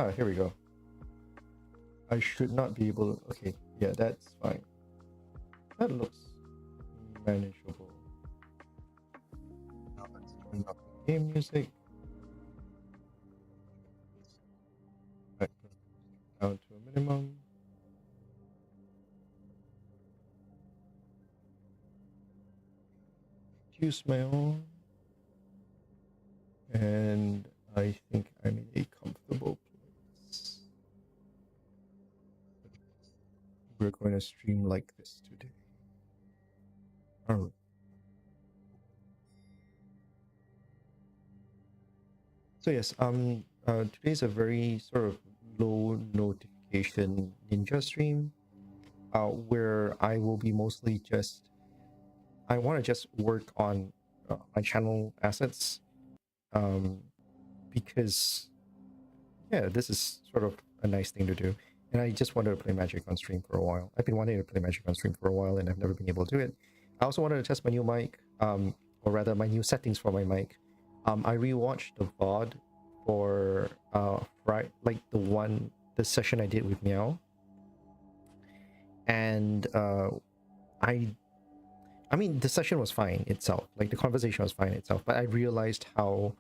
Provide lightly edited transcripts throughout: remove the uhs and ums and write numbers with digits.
Ah, here we go. I should not be able to... Okay, yeah, that's fine. That looks manageable. Game music. Right, down to a minimum. Use my own. And I think I'm in a comfortable place. We're going to stream like this today. Alright. So yes, today's a very sort of low notification ninja stream, where I will be mostly just, I want to just work on my channel assets, because yeah, this is sort of a nice thing to do, and I just wanted to play Magic on stream for a while. I've been wanting to play Magic on stream for a while, and I've never been able to do it. I also wanted to test my new mic, or rather my new settings for my mic. I rewatched the VOD for like the session I did with Meow, and I mean the session was fine itself, like the conversation was fine itself, but I realized how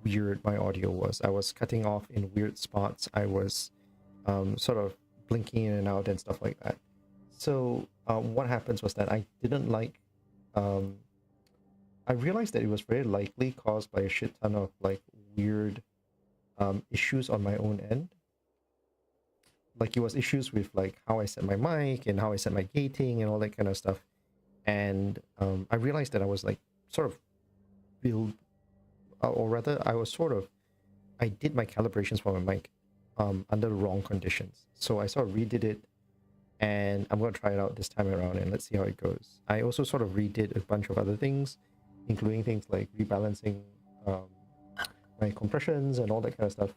weird my audio was. I was cutting off in weird spots. I was sort of blinking in and out and stuff like that. So what happens was that I didn't like I realized that it was very likely caused by a shit ton of like weird issues on my own end. Like it was issues with like how I set my mic and how I set my gating and all that kind of stuff. And I realized that I was like sort of or rather I did my calibrations for my mic under the wrong conditions. So I sort of redid it, and I'm going to try it out this time around and let's see how it goes. I also sort of redid a bunch of other things, including things like rebalancing my compressions and all that kind of stuff.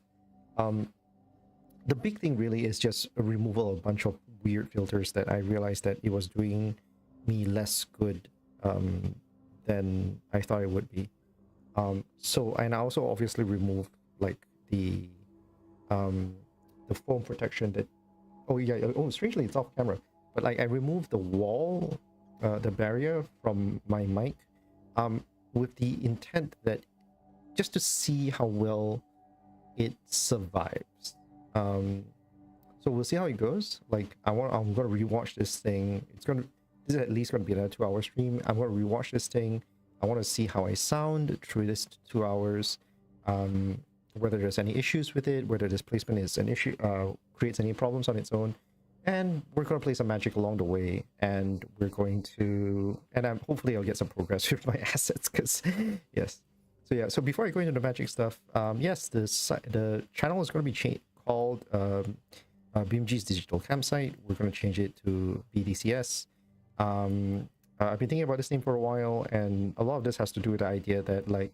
The big thing really is just a removal of a bunch of weird filters that I realized that it was doing me less good than I thought it would be. So, and I also obviously removed like the foam protection that, strangely it's off camera, but like I removed the wall, the barrier from my mic, with the intent that just to see how well it survives. So we'll see how it goes. Like I'm gonna rewatch this thing. This is at least gonna be another 2-hour stream. I'm gonna rewatch this thing. I want to see how I sound through this 2 hours, whether there's any issues with it, whether this placement is an issue, creates any problems on its own, and we're going to play some Magic along the way, and we're going to, and hopefully I'll get some progress with my assets, because yes. So yeah, so before I go into the Magic stuff, yes, the channel is going to be called Bimji's Digital Campsite. We're going to change it to BDCS. I've been thinking about this name for a while, and a lot of this has to do with the idea that like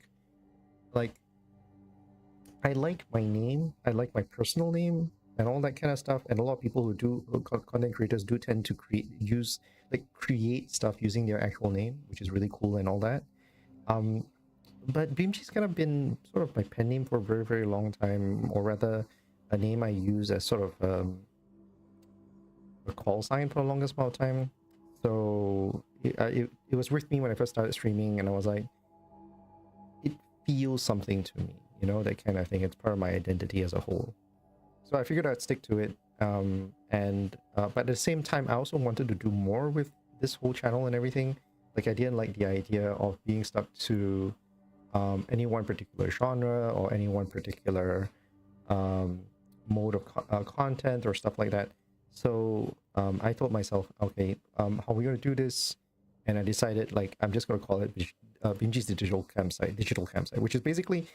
I like my name, I like my personal name and all that kind of stuff, and a lot of people content creators do tend to create stuff using their actual name, which is really cool and all that. But Bimji's kind of been sort of my pen name for a very, very long time, or rather a name I use as sort of a call sign for the longest amount of time. So it was with me when I first started streaming, and I was like, it feels something to me, you know, that kind of thing. It's part of my identity as a whole. So I figured I'd stick to it. But at the same time, I also wanted to do more with this whole channel and everything. Like I didn't like the idea of being stuck to any one particular genre or any one particular mode of content or stuff like that. So I told myself, okay, how are we going to do this? And I decided, like, I'm just going to call it Bimji's Digital Campsite, which is basically,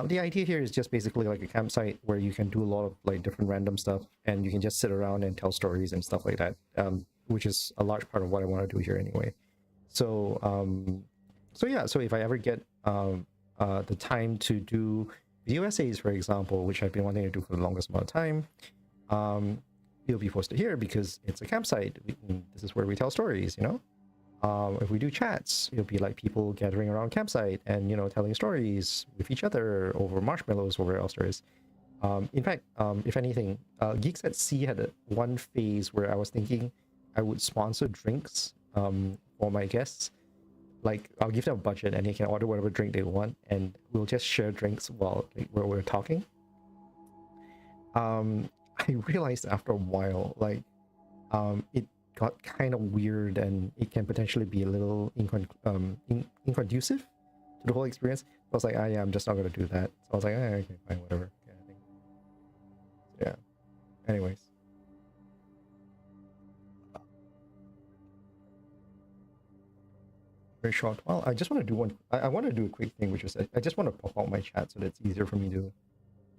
the idea here is just basically like a campsite where you can do a lot of like different random stuff, and you can just sit around and tell stories and stuff like that, which is a large part of what I want to do here anyway. So, so if I ever get the time to do video essays, for example, which I've been wanting to do for the longest amount of time, it'll be posted here because it's a campsite. This is where we tell stories, you know? If we do chats, it'll be like people gathering around campsite and, you know, telling stories with each other over marshmallows or whatever else there is. In fact, if anything, Geeks at Sea had one phase where I was thinking I would sponsor drinks for my guests. Like, I'll give them a budget and they can order whatever drink they want, and we'll just share drinks while we're talking. I realized after a while, like, it got kind of weird and it can potentially be a little inconducive to the whole experience. I was like, yeah, I'm just not gonna do that. So I was like, okay, fine, whatever. Kind of thing. So, yeah. Anyways. Very short. Well, I just want to do one. I want to do a quick thing, which is I just want to pop out my chat so that it's easier for me to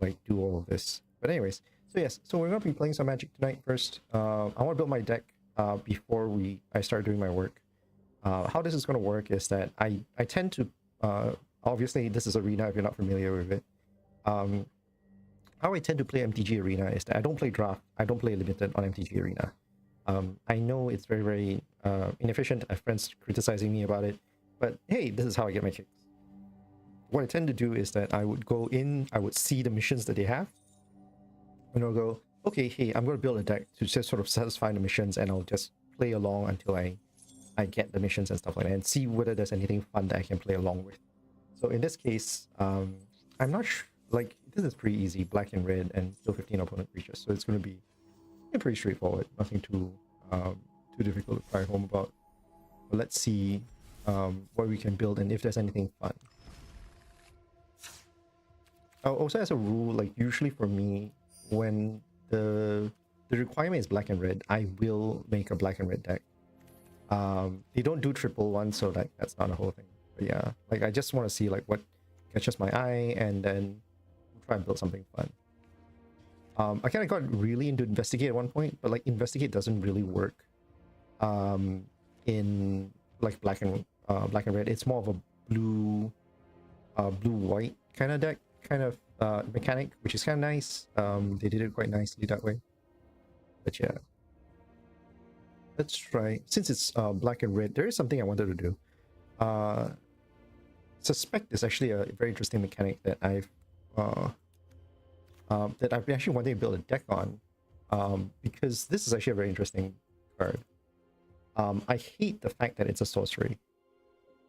like do all of this. But anyways, so yes, so we're gonna be playing some Magic tonight first. I want to build my deck before I start doing my work. How this is gonna work is that I tend to obviously this is Arena if you're not familiar with it. How I tend to play MTG Arena is that I don't play draft. I don't play limited on MTG Arena. I know it's very, very inefficient. I have friends criticizing me about it, but hey, this is how I get my kicks. What I tend to do is that I would go in, I would see the missions that they have, and I'll go, okay, hey, I'm going to build a deck to just sort of satisfy the missions, and I'll just play along until I get the missions and stuff like that, and see whether there's anything fun that I can play along with. So in this case, I'm not sure, like, this is pretty easy, black and red, and still 15 opponent creatures, so it's going to be pretty straightforward, nothing too difficult to fire home about. But let's see what we can build and if there's anything fun. Also, as a rule, like usually for me, when the requirement is black and red, I will make a black and red deck. They don't do triple one, so like that's not a whole thing. But yeah, like I just want to see like what catches my eye, and then try and build something fun. I kind of got really into Investigate at one point, but like Investigate doesn't really work in like black and red. It's more of a blue white kind of deck, kind of mechanic, which is kind of nice. They did it quite nicely that way. But yeah, let's try. Since it's black and red, there is something I wanted to do. Suspect is actually a very interesting mechanic that I've been actually wanting to build a deck on, because this is actually a very interesting card. I hate the fact that it's a sorcery.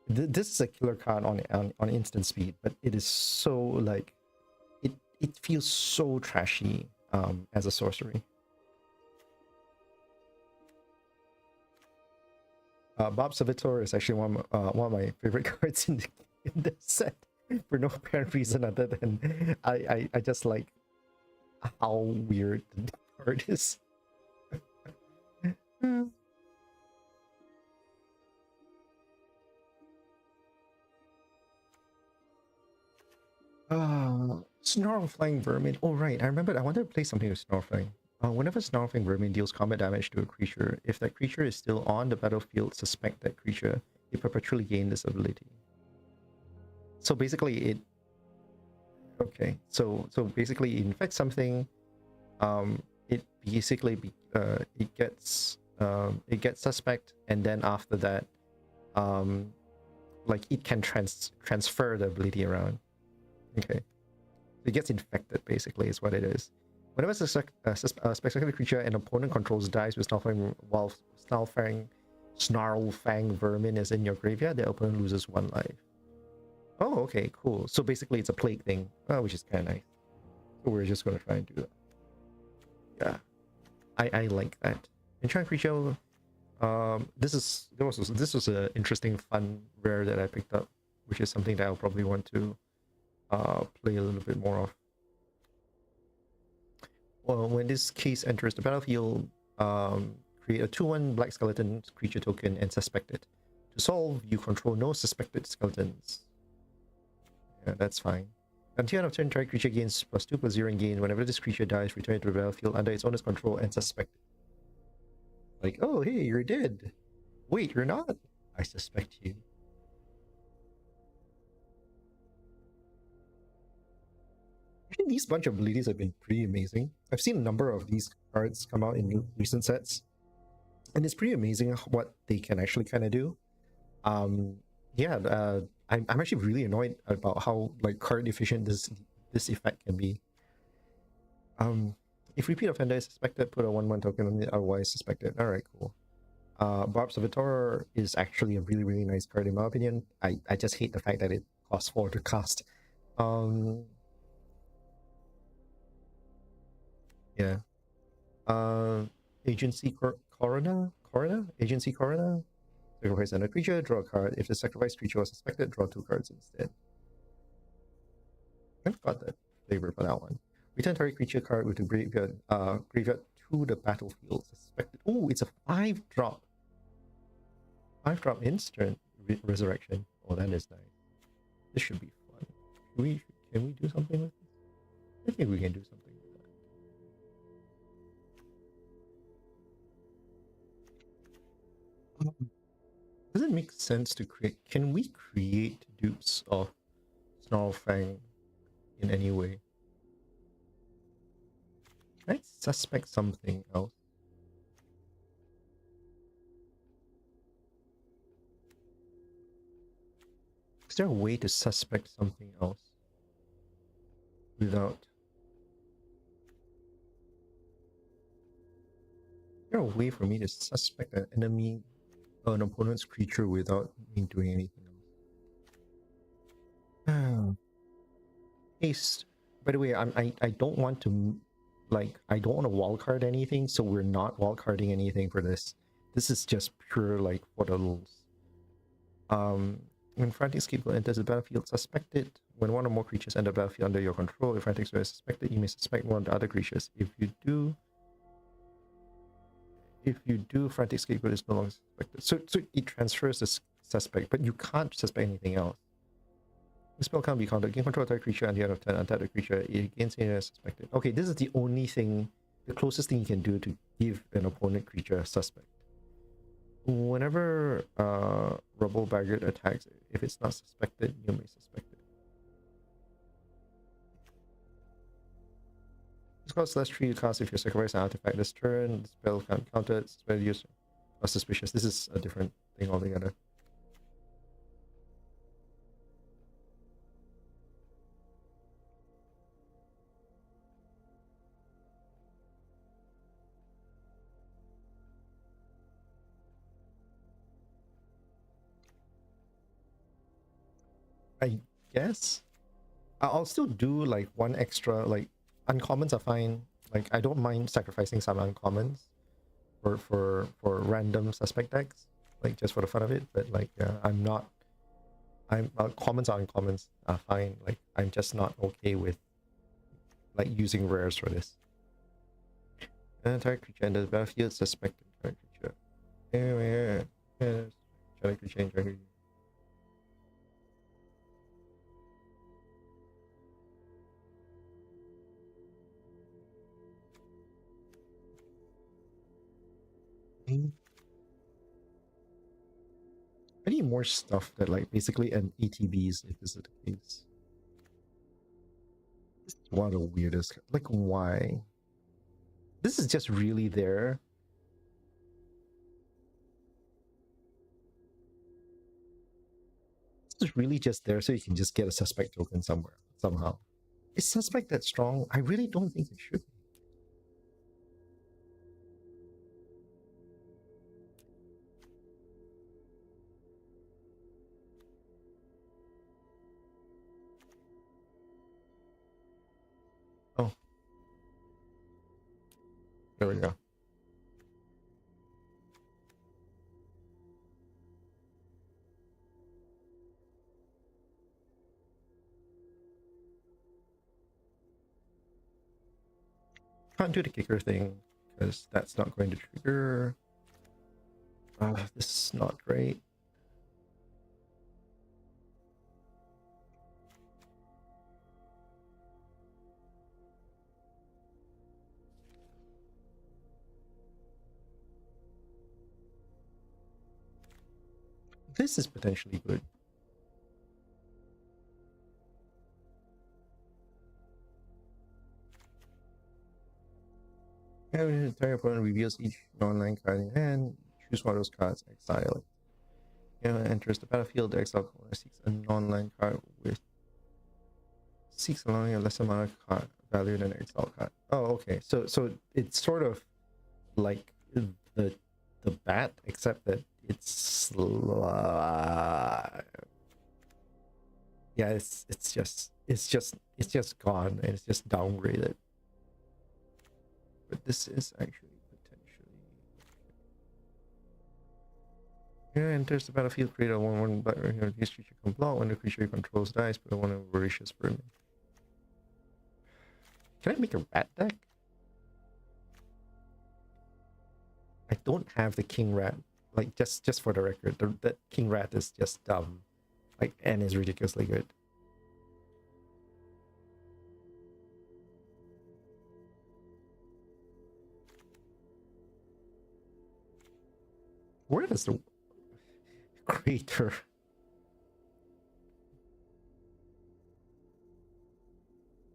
This is a killer card on instant speed, but it is so like it feels so trashy as a sorcery. Bob Savitor is actually one of my favorite cards in the set for no apparent reason other than I just like how weird the card is. Snarl-Flying Vermin. Oh right, I remembered I wanted to play something with Snarl-Flying. Whenever Snarl-Flying Vermin deals combat damage to a creature, if that creature is still on the battlefield, suspect that creature. You perpetually gain this ability. So basically it... Okay, so basically it infects something. It basically it gets suspect, and then after that, like it can transfer the ability around. Okay, it gets infected basically is what it is. Whenever a spectacular creature an opponent controls dies with Snarl-Fang, while Snarl-Fang Vermin is in your graveyard, the opponent loses 1 life. Oh, okay, cool. So basically it's a plague thing, which is kind of nice. So we're just going to try and do that. Yeah, I like that. Enchant creature. This was an interesting fun rare that I picked up, which is something that I'll probably want to play a little bit more of. Well, when this case enters the battlefield, create a 2/1 black skeleton creature token and suspect it. To solve, you control no suspected skeletons. Yeah, that's fine. Until end of turn, target creature gains +2/+0 in gain. Whenever this creature dies, return it to the battlefield under its owner's control and suspect it. Like, oh, hey, you're dead. Wait, you're not? I suspect you. Actually, these bunch of abilities have been pretty amazing. I've seen a number of these cards come out in recent sets, and it's pretty amazing what they can actually kind of do. Yeah, I'm actually really annoyed about how like card efficient this effect can be. If repeat offender is suspected, put a 1/1 token on it, otherwise suspected. Alright, cool. Barbs of Vitor is actually a really, really nice card in my opinion. I just hate the fact that it costs 4 to cast. Yeah. Agency Coroner? Agency Coroner? Sacrifice another creature, draw a card. If the sacrificed creature was suspected, draw 2 cards instead. I got that flavor for that one. Return target creature card with the graveyard to the battlefield. Suspected. Oh, it's a 5-drop. 5-drop instant resurrection. Oh, that is nice. This should be fun. Can we do something with this? I think we can do something with that. Does it make sense to create? Can we create dupes of Snarlfang in any way? Can I suspect something else? Is there a way to suspect something else without? Is there a way for me to suspect an enemy or an opponent's creature without me doing anything else? Haste. By the way, I don't want to I don't want to wildcard anything, so we're not wildcarding anything for this. This is just pure like for the lulz. When Frantic Scapegoat enters the battlefield, suspected. When one or more creatures enter the battlefield under your control, if Frantic Scapegoat is suspected, you may suspect one of the other creatures. If you do, Frantic Scapegoat is no longer suspected. So it transfers the suspect, but you can't suspect anything else. The spell can't be countered. Gain control of that creature at the end of turn. Untap the creature. It gains any suspected. Okay, this is the only thing, the closest thing you can do to give an opponent creature a suspect. Whenever Rubble Baggart attacks, if it's not suspected, you may suspect it. This costs less 3 to cast if you sacrifice an artifact this turn. The spell can't be countered. Spell use are suspicious. This is a different thing altogether. I guess I'll still do like one extra, like uncommons are fine. Like I don't mind sacrificing some uncommons for random suspect decks, like just for the fun of it. But like I'm commons are uncommons are fine. Like I'm just not okay with like using rares for this. An entire creature enters the battlefield, suspected target creature. Anyway, target creature enters. I need more stuff that like basically an ETBs if this is the case. This is one of the weirdest. Like why? This is just really there. This is really just there so you can just get a suspect token somewhere somehow. Is suspect that strong? I really don't think it should be. Oh. There we go. Can't do the kicker thing because that's not going to trigger. This is not great. This is potentially good. Every entire opponent reveals each non-land card in hand. Choose one of those cards, exile it. Enters the battlefield. The exile corner seeks a non-land card with allowing a lesser amount of card value in an Excel card. Oh, okay. So it's sort of like the the bat, except that it's yeah, it's just gone and it's just downgraded. But this is actually potentially yeah. Enters the battlefield, create a 1/1 black this creature comes out when the creature controls dies, but I want a voracious vermin. Can I make a rat deck? I don't have the king rat. Like just for the record, that king rat is just dumb, like, and is ridiculously good. Where is the creator?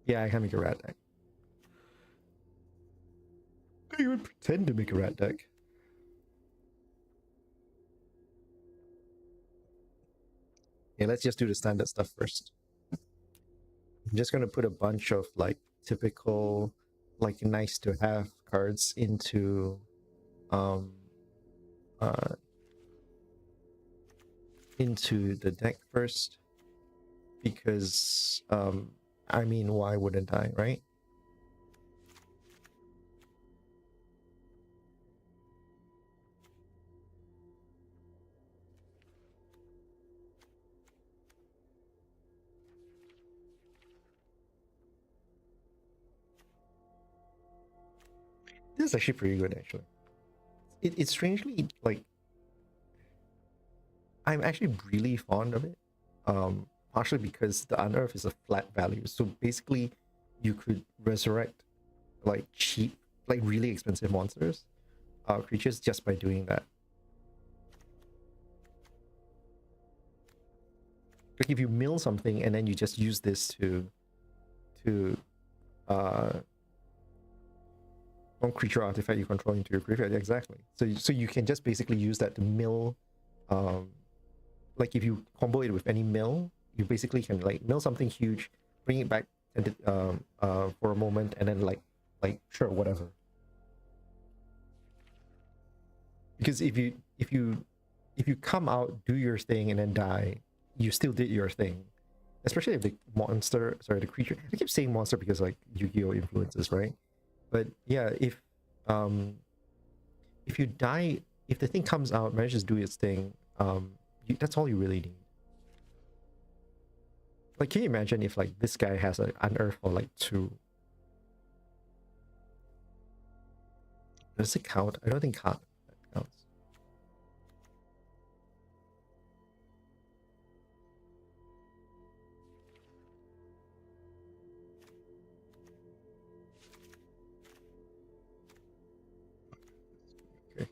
Yeah, I can make a rat deck. I even pretend to make a rat deck. Yeah, let's just do the standard stuff first. I'm just gonna put a bunch of like typical, like nice to have cards um uh into the deck first, because I mean, why wouldn't I, right? This is actually pretty good, actually. It's strangely like I'm actually really fond of it. Partially because the unearth is a flat value, so basically you could resurrect like cheap, like really expensive monsters, creatures, just by doing that. Like if you mill something and then you just use this to uh one creature artifact you control into your graveyard. Exactly. So you can just basically use that to mill, um like if you combo it with any mill, you basically can like mill something huge, bring it back and for a moment, and then like sure, whatever. Because if you come out, do your thing, and then die, you still did your thing. Especially if the monster, sorry, the creature. I keep saying monster because like Yu-Gi-Oh influences, right? But yeah, um if you die, if the thing comes out, manages to do its thing, that's all you really need. Like, can you imagine if like this guy has an unearth or like two? Does it count? I don't think that counts. Okay.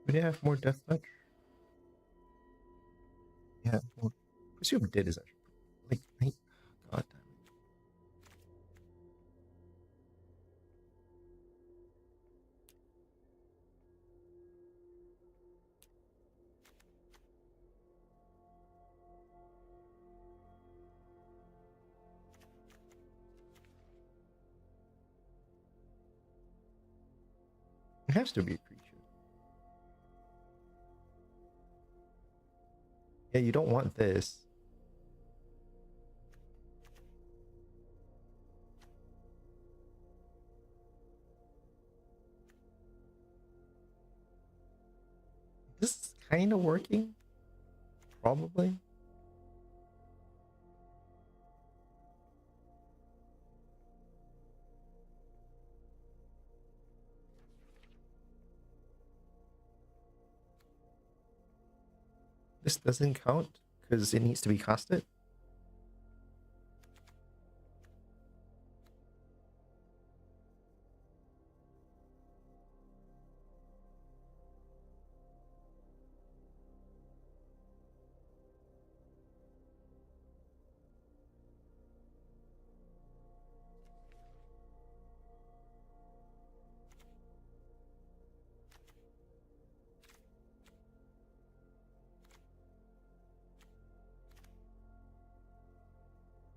But yeah, more death touch. Yeah, more. Presume dead is actually like God damn it. It has to be a creature. Yeah, you don't want this. This is kind of working, probably. This doesn't count because it needs to be casted.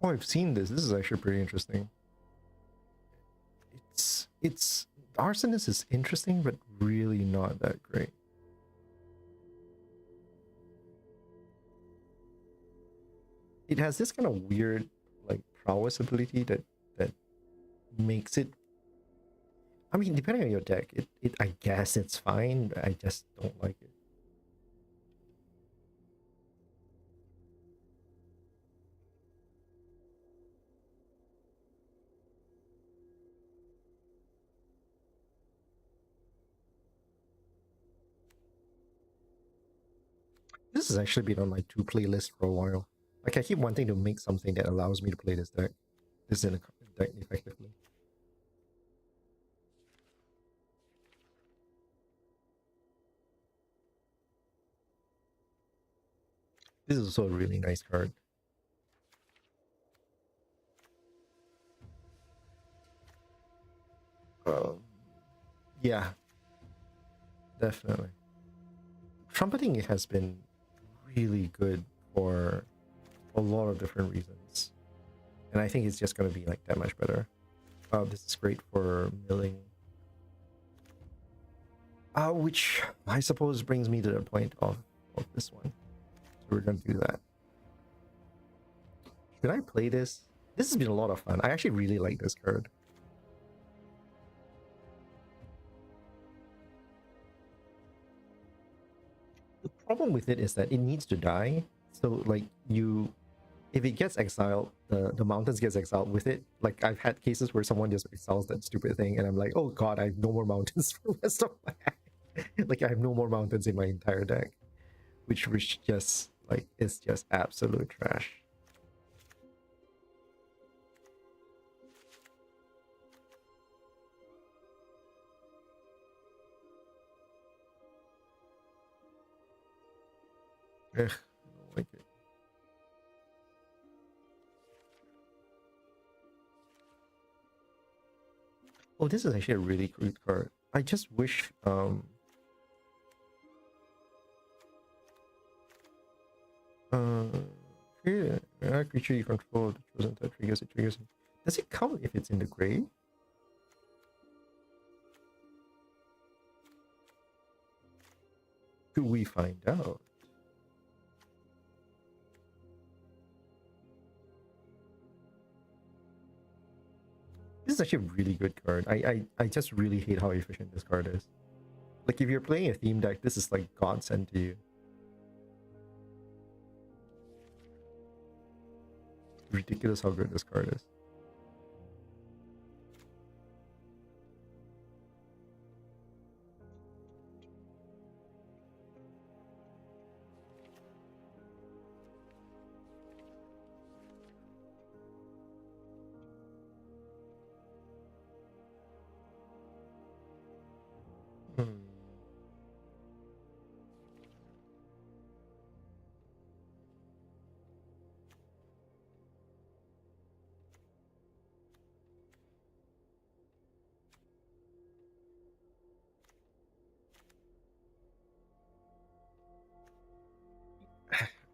Oh, I've seen this. This is actually pretty interesting. It's Arsonist is interesting, but really not that great. It has this kind of weird like prowess ability that makes it. I mean, depending on your deck, it I guess it's fine. But I just don't like it. This has actually been on my to play list for a while. Like I keep wanting to make something that allows me to play this deck, this in a deck effectively. This is also a really nice card. Yeah, definitely. Trumpeting has been really good for a lot of different reasons, and I think it's just going to be like that much better. This is great for milling, which I suppose brings me to the point of this one. So we're going to do that. Should I play this? This has been a lot of fun. I actually really like this card. The problem with it is that it needs to die. So like if it gets exiled, the mountains gets exiled with it. Like I've had cases where someone just exiles that stupid thing, and I'm like, oh god, I have no more mountains for the rest of my like I have no more mountains in my entire deck, which just like is just absolute trash. Ugh, I don't like it. Oh, this is actually a really good card. I just wish create a creature you control the chosen type triggers it triggers. Does it count if it's in the grave? Do we find out? This is actually a really good card. I just really hate how efficient this card is. Like if you're playing a theme deck, this is like godsend to you. Ridiculous how good this card is. Hmm.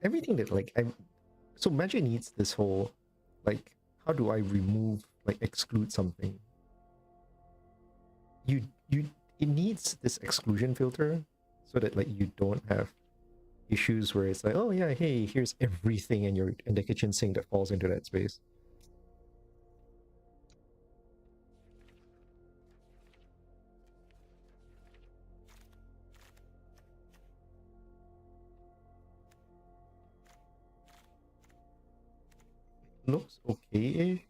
Everything that like I'm so Magic needs this whole like how do I remove like exclude something? You it needs this exclusion filter so that like you don't have issues where it's like, oh yeah, hey, here's everything in the kitchen sink that falls into that space. Looks okay-ish.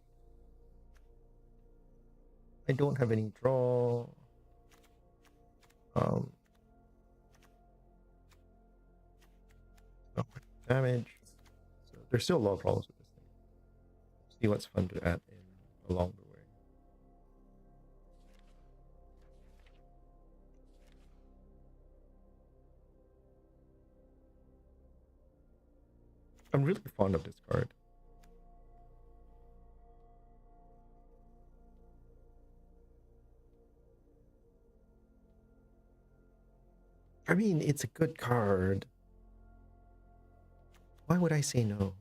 I don't have any draw. Um, oh, damage. So there's still a lot of problems with this thing. See what's fun to add in along the way. I'm really fond of this card. I mean, it's a good card. Why would I say no?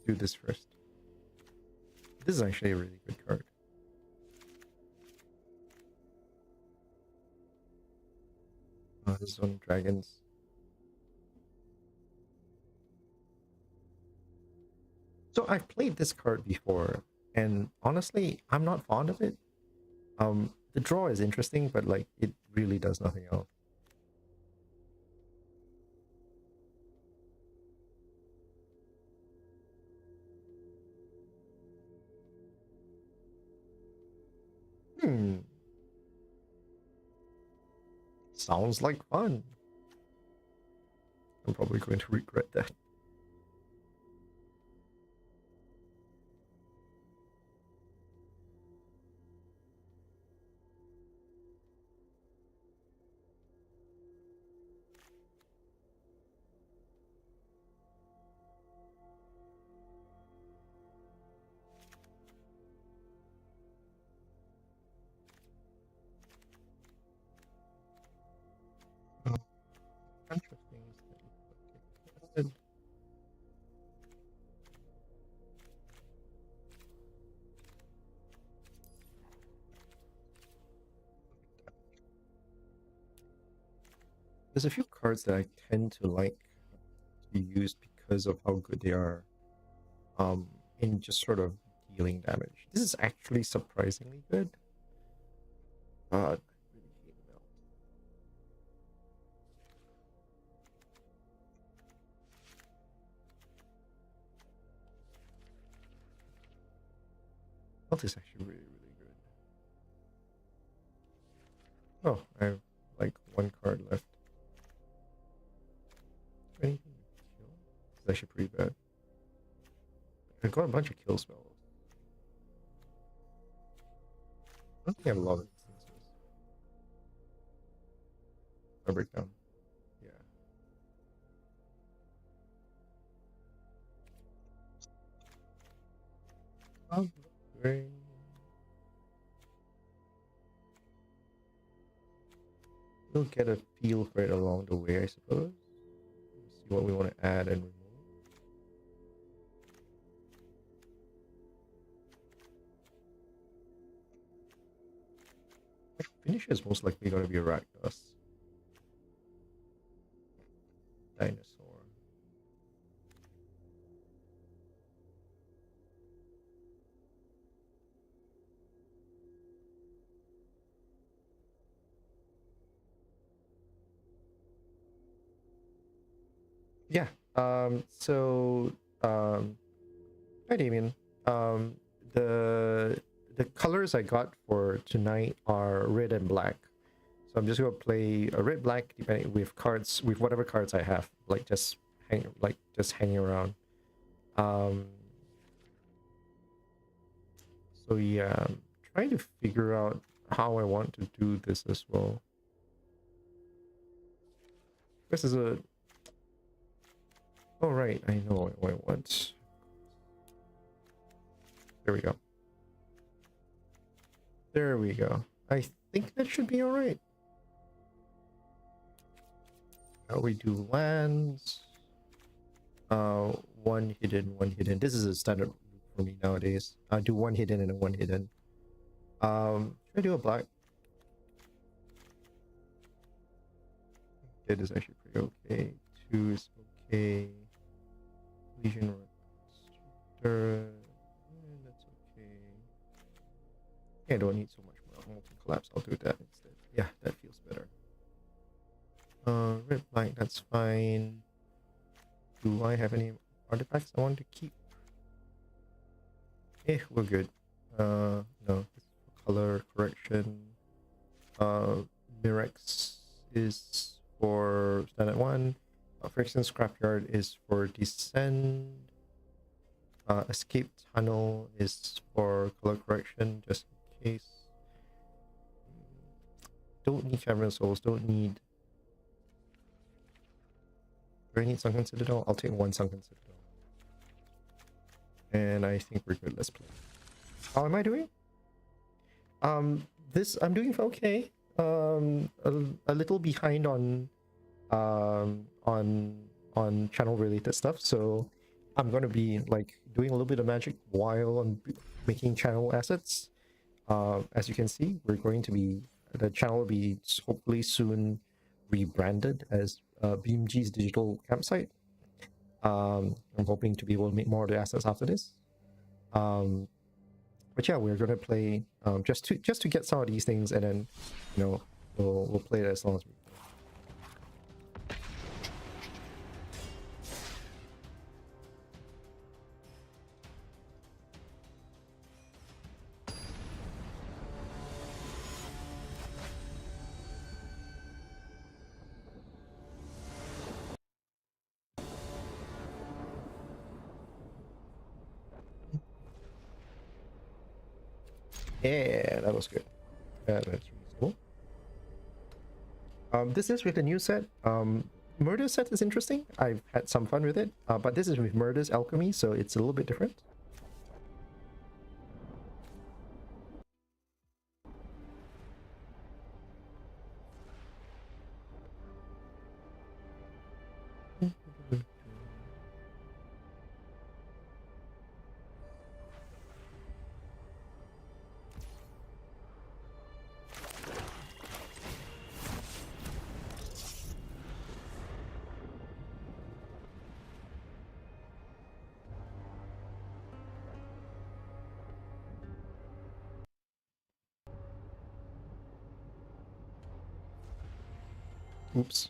Do this first. This is actually a really good card. This is on dragons. So I've played this card before, and honestly, I'm not fond of it. The draw is interesting, but like it really does nothing else. Sounds like fun. I'm probably going to regret that. Oh, interesting. Okay. There's a few cards that I tend to like to use because of how good they are in just sort of dealing damage. This is actually surprisingly good. I really hate Melt. Melt is actually really, really good. Oh, I have like one card left. Anything to kill? It's actually pretty bad. I got a bunch of kill spells. I don't think I have a lot of instances. I break down. Yeah. Very. We'll get a feel for it along the way, I suppose. See what we want to add and remove. Finisher is most likely going to be Arachnos. Dinosaur. Yeah. Hi Damien. The colors I got for tonight are red and black. So I'm just gonna play a red black depending with cards with whatever cards I have, like just hanging around. So yeah, I'm trying to figure out how I want to do this as well. This is a oh right, I know what I want. There we go. There we go. I think that should be all right. How we do lands? One hidden, one hidden. This is a standard for me nowadays. I do one hidden and a one hidden. Should I do a black? It is actually pretty okay. 2 is okay. Legion Restrictor. That's okay. Yeah, I don't need so much more molten collapse. I'll do that instead. Yeah, that feels better. Red black, that's fine. Do I have any artifacts I want to keep? We're good. No, color correction. Mirex is for standard one. Friction Scrapyard is for descend. Escape Tunnel is for color correction, just in case. Don't need Cavern Souls, don't need... Do I need Sunken Citadel? I'll take one Sunken Citadel. And I think we're good, let's play. How am I doing? I'm doing okay. A little behind on channel related stuff, so I'm gonna be like doing a little bit of magic while I'm making channel assets. As you can see, the channel will be hopefully soon rebranded as Bimji's digital campsite. I'm hoping to be able to make more of the assets after this. But yeah, we're gonna play just to get some of these things, and then we'll play it as long as we. Yeah, that was good. Yeah, that's reasonable. This is with the new set. Murder set is interesting. I've had some fun with it, but this is with Murder's Alchemy, so it's a little bit different. Oops.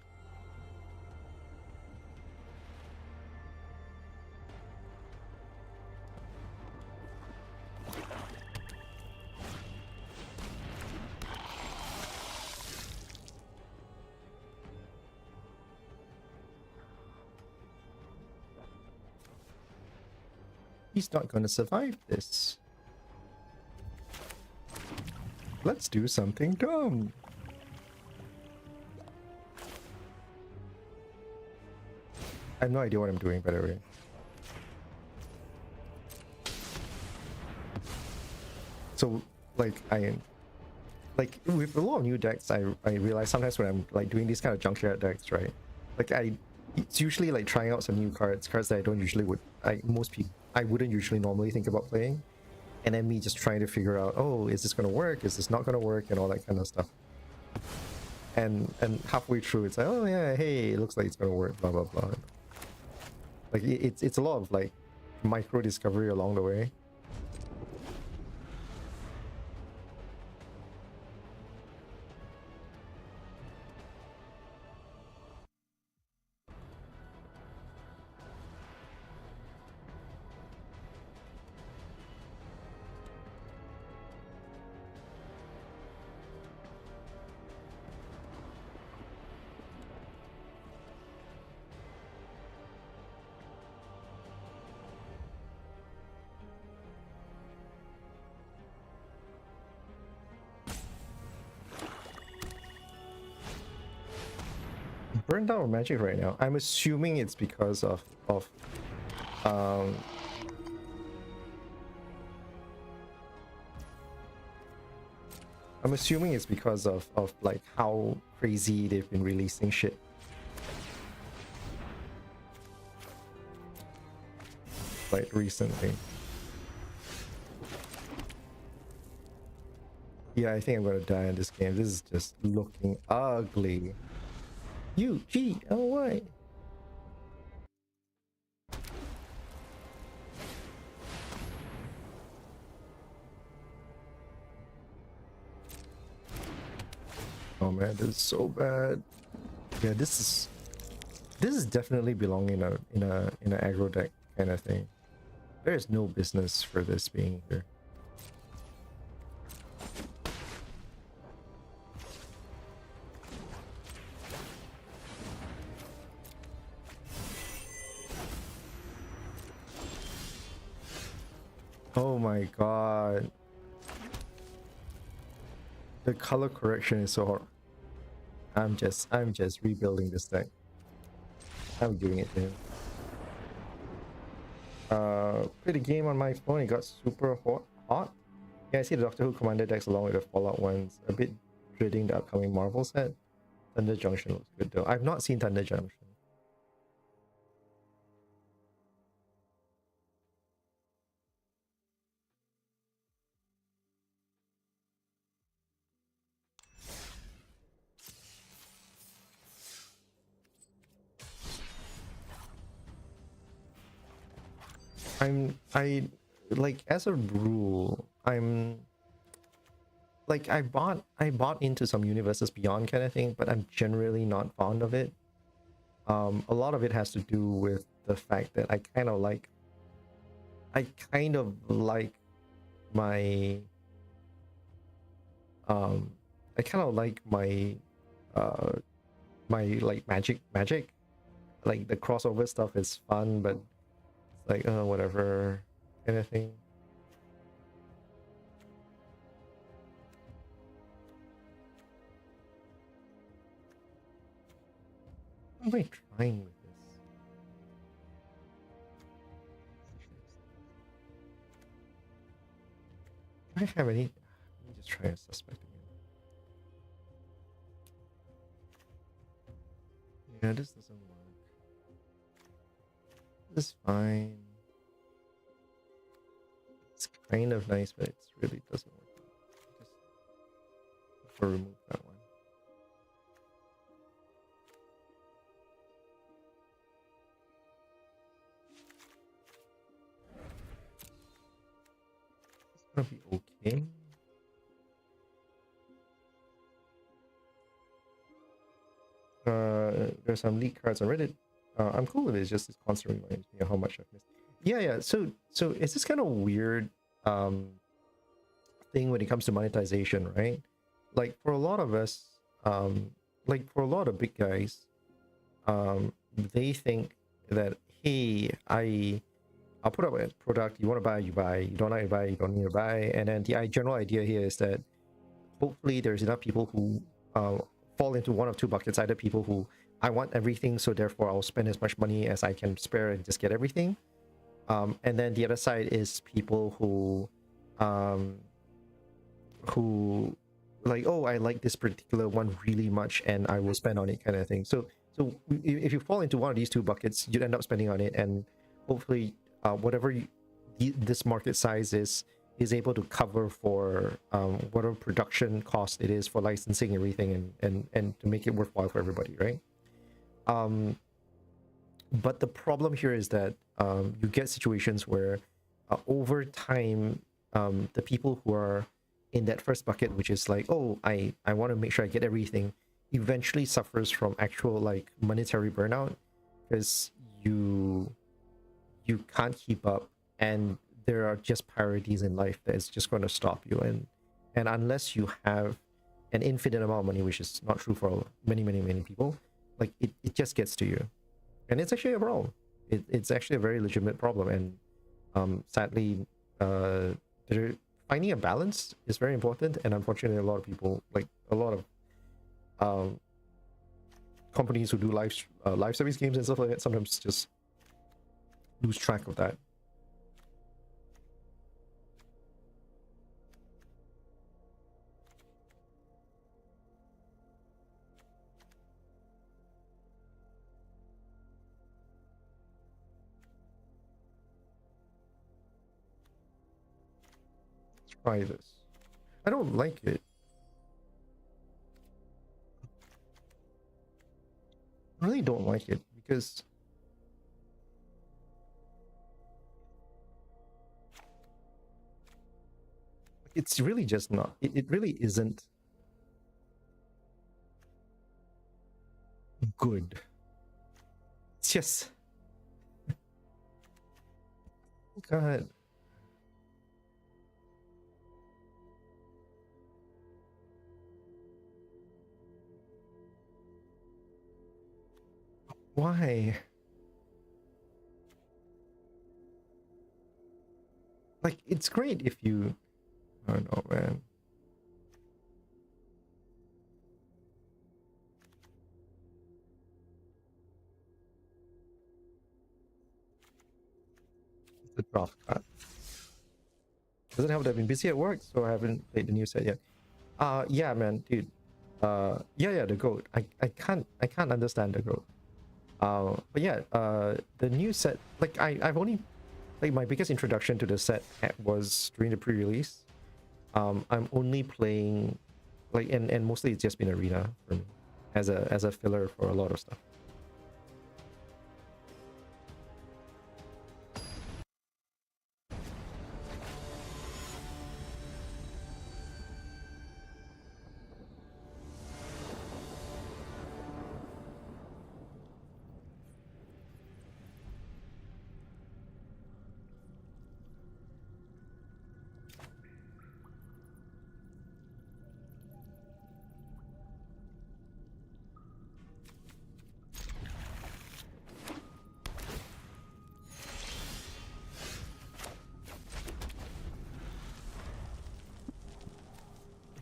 He's not going to survive this. Let's do something dumb. I have no idea what I'm doing, by the way. So, like, with a lot of new decks, I realize sometimes when I'm like doing these kind of junkyard decks, right? Like it's usually like trying out some new cards that I don't usually I wouldn't usually normally think about playing, and then me just trying to figure out, oh, is this gonna work? Is this not gonna work? And all that kind of stuff. And halfway through, it's like, oh yeah, hey, it looks like it's gonna work. Blah blah blah. Like it's a lot of like micro discovery along the way. Burned down magic right now. I'm assuming it's because of um I'm assuming it's because of like how crazy they've been releasing shit. Like recently. Yeah, I think I'm gonna die in this game. This is just looking ugly. UGLY. Oh man, this is so bad. Yeah, this is definitely belong in a aggro deck kind of thing. There is no business for this being here. Oh my god. The color correction is so hard. I'm just rebuilding this deck. I'm giving it to him. Played a game on my phone, it got super hot. Yeah, I see the Doctor Who Commander decks along with the Fallout ones. A bit dreading the upcoming Marvel set. Thunder Junction looks good though. I've not seen Thunder Junction. I like, as a rule, I'm like, I bought into some Universes Beyond kind of thing, but I'm generally not fond of it. A lot of it has to do with the fact that I kind of like my I kind of like my like magic. Like the crossover stuff is fun, but it's like whatever kind of thing. What am I trying with this? Do I have any? Let me just try a suspect again. Yeah, this doesn't work. This is fine. It's kind of nice, but it really doesn't work. Just remove that one. It's gonna be okay. There's some leak cards on Reddit. I'm cool with it. It's just this constant reminds me of how much I've missed. Yeah. So it's this kind of weird thing when it comes to monetization, right? Like for a lot of us, like for a lot of big guys, they think that, hey, I'll put up a product, you want to buy, you buy, you don't like to buy, you don't need to buy. And then the general idea here is that hopefully there's enough people who fall into one of two buckets. Either people who, I want everything, so therefore I'll spend as much money as I can spare and just get everything. And then the other side is people who like, oh, I like this particular one really much and I will spend on it, kind of thing. So if you fall into one of these two buckets, you'd end up spending on it, and hopefully whatever this market size is able to cover for whatever production cost it is for licensing everything, and to make it worthwhile for everybody, right? But the problem here is that you get situations where over time, the people who are in that first bucket, which is like, oh, I want to make sure I get everything, eventually suffers from actual like monetary burnout, because you can't keep up, and there are just priorities in life that is just going to stop you, and unless you have an infinite amount of money, which is not true for many people, like it just gets to you, and it's actually a problem. It's actually a very legitimate problem, and sadly finding a balance is very important, and unfortunately a lot of people, like a lot of companies who do live service games and stuff like that, sometimes just lose track of that. Let's try this. I don't like it. I really don't like it because it's really just not, it really isn't good. It's just god. Why? Like, it's great if you... I don't know, man. It's a draft card. Doesn't help that I've been busy at work, so I haven't played the new set yet. Yeah, man, dude. Yeah, the goat. I can't understand the goat. But yeah, the new set, like I've only, like, my biggest introduction to the set was during the pre-release. I'm only playing, like, and mostly it's just been arena for me, as a filler for a lot of stuff.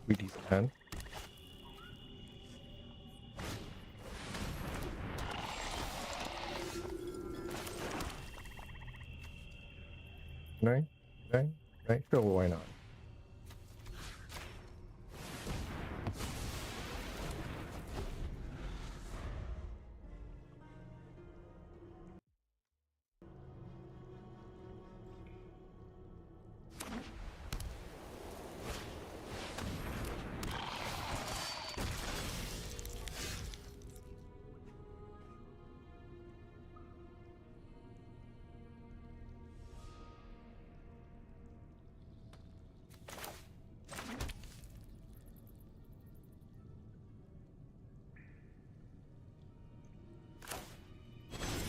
Really can. Right? Sure, why not?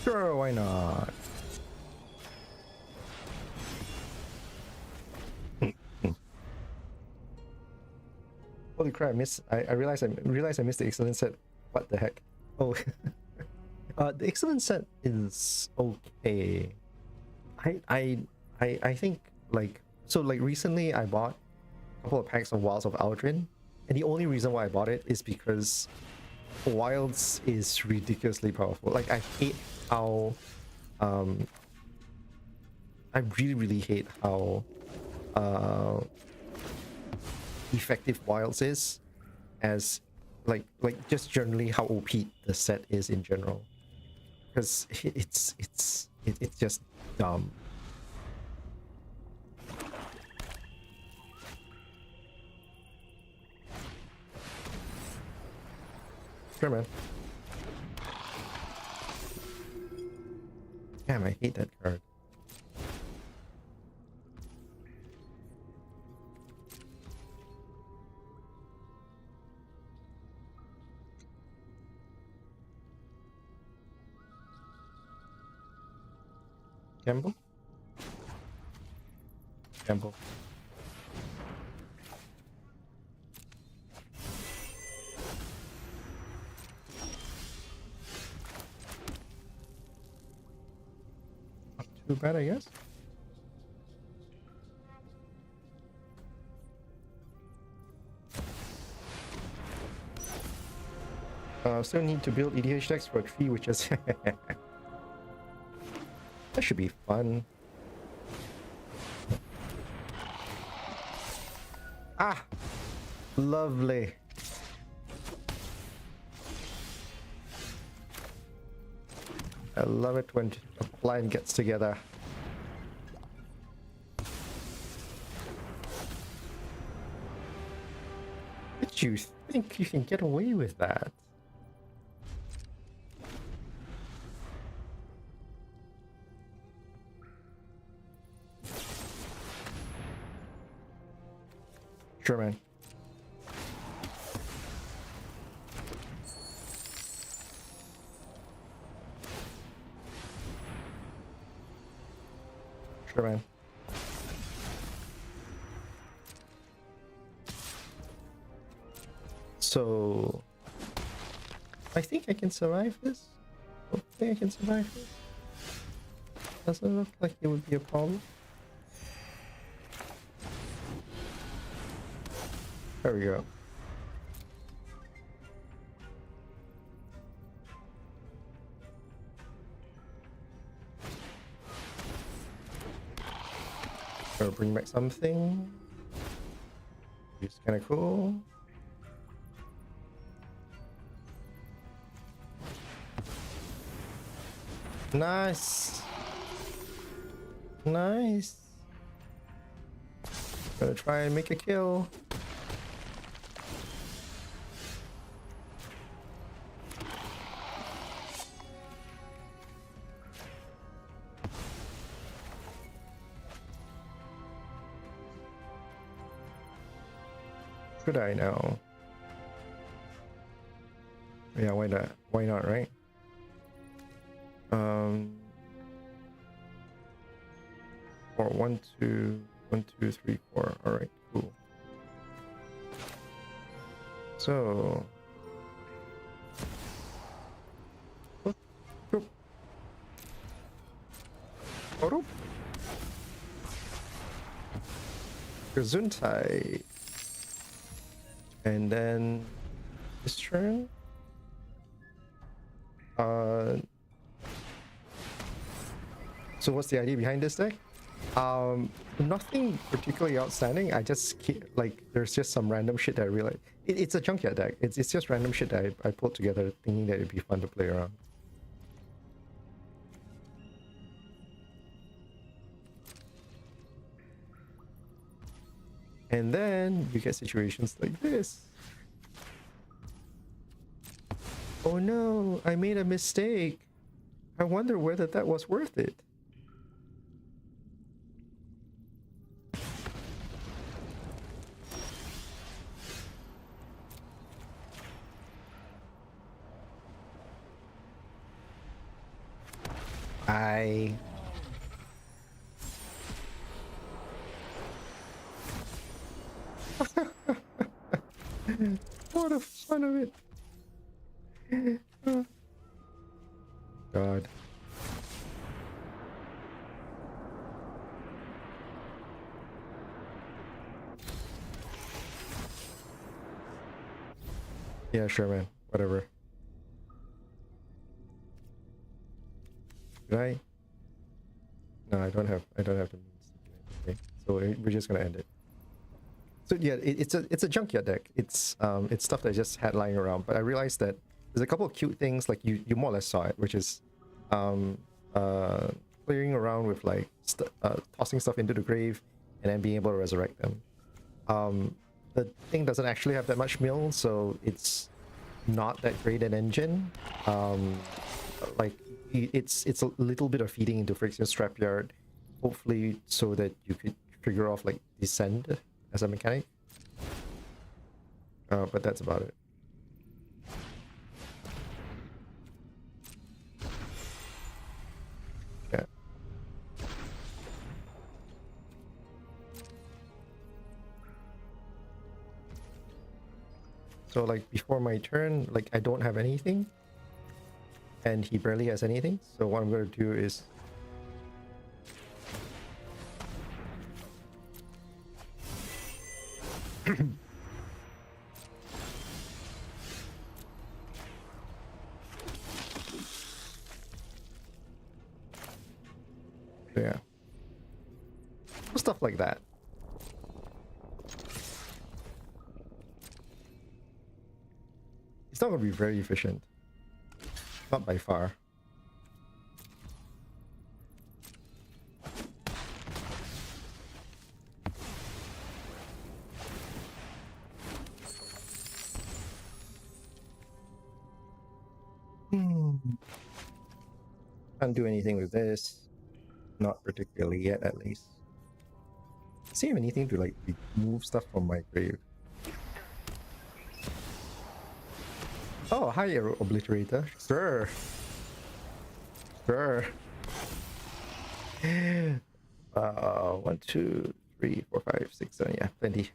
Sure, why not? Holy crap! I realized I missed the excellent set. What the heck? Oh, the excellent set is okay. I think, like, so, like, recently I bought a couple of packs of Wilds of Aldrin, and the only reason why I bought it is because Wilds is ridiculously powerful. Like, I hate how I really hate how effective Wilds is, as like just generally how OP the set is in general, because it's just dumb. Sure, man. Damn, I hate that card. Gamble? Gamble. Not too bad, I guess. Still need to build EDH decks for a tree, which is that should be fun. Ah, lovely. I love it when a blind gets together. Did you think you can get away with that? Sure, man. Sure, man. So I think I can survive this. Hopefully I can survive this. Doesn't look like it would be a problem. There we go. Or bring back something. It's kind of cool. Nice. Nice. Gonna try and make a kill. Should I now? Yeah, why not? Why not, right? Or 1, 2, 1, 2, 3, 4. All right, cool. So, Gesundheit. And then this turn. So what's the idea behind this deck? Nothing particularly outstanding. I just like there's just some random shit that I realize it's a junkyard deck. It's just random shit that I pulled together thinking that it'd be fun to play around. And then you get situations like this. Oh no, I made a mistake. I wonder whether that was worth it. What a fun of it. God. Yeah, sure, man. Whatever. Did I? No, I don't have the means. Okay, so we're just gonna end it. So yeah, it's a junkyard deck. It's stuff that I just had lying around. But I realized that there's a couple of cute things, like you more or less saw it, which is clearing around with like tossing stuff into the grave and then being able to resurrect them. The thing doesn't actually have that much mill, so it's not that great an engine. Like it's a little bit of feeding into friction scrapyard, hopefully so that you could figure off like descend as a mechanic. But that's about it. Yeah. So like before my turn, like I don't have anything. And he barely has anything. So what I'm going to do is yeah, stuff like that. It's not going to be very efficient. Not by far. Can't do anything with this. Not particularly yet, at least. See if anything to like remove stuff from my grave. Oh, hi, Obliterator. Sure. Sure. 1, 2, 3, 4, 5, 6, 7. Yeah, plenty.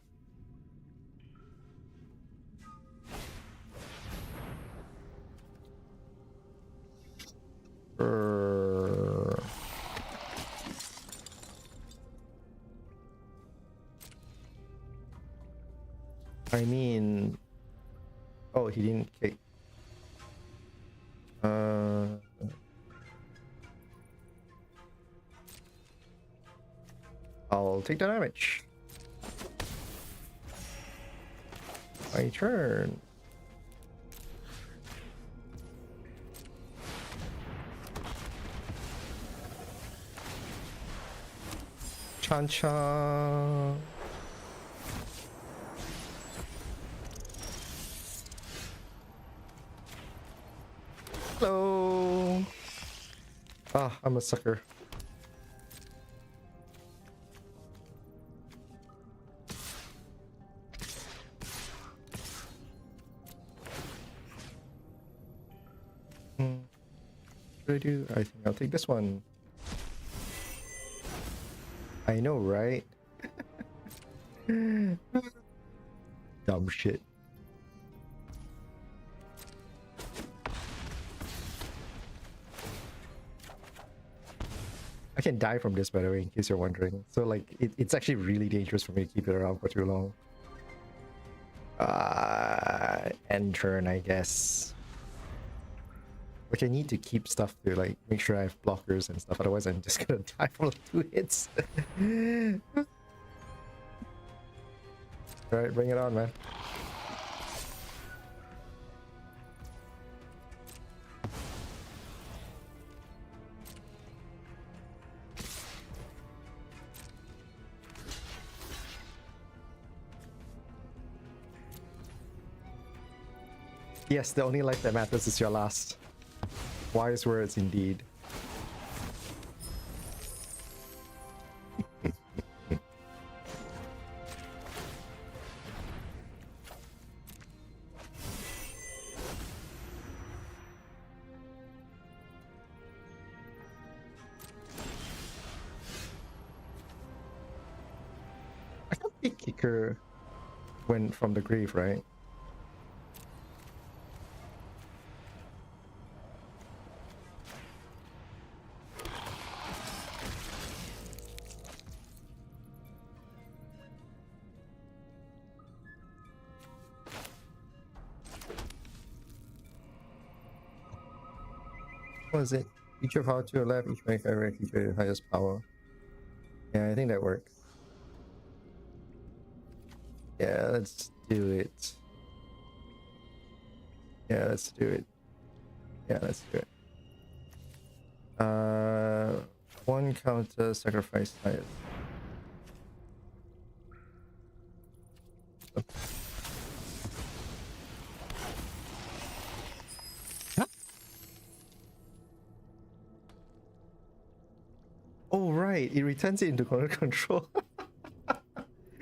I mean, oh, he didn't kick. I'll take the damage. My turn. Chan-chan. Hello. Ah, I'm a sucker. What should I do? I think I'll take this one. I know, right? Dumb shit. I can die from this, by the way, in case you're wondering. So, like, it's actually really dangerous for me to keep it around for too long. End turn, I guess. Like, I need to keep stuff to, like, make sure I have blockers and stuff. Otherwise, I'm just gonna die from like 2 hits. Alright, bring it on, man. Yes, the only life that matters is your last. Wise words indeed. I can't be kicker when from the grave, right? What is it? Feature power to your left, each make every feature your highest power. Yeah, I think that works. Yeah, let's do it. Yeah, let's do it. Yeah, let's do it. One counter sacrifice highest. Oh right, it returns it into corner control.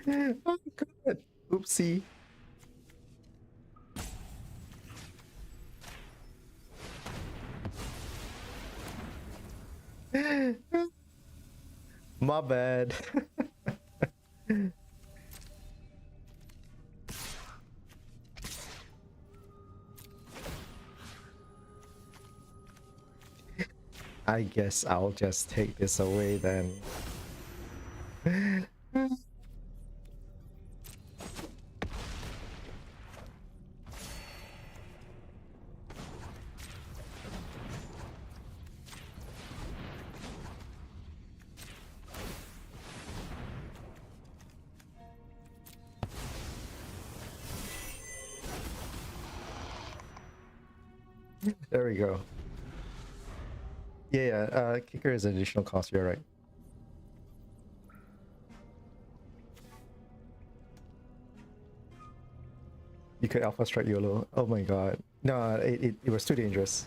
Oh god, oopsie. My bad. I guess I'll just take this away then. There we go. Yeah, kicker is an additional cost, you're right. You could alpha strike YOLO. Oh my god. No, it was too dangerous.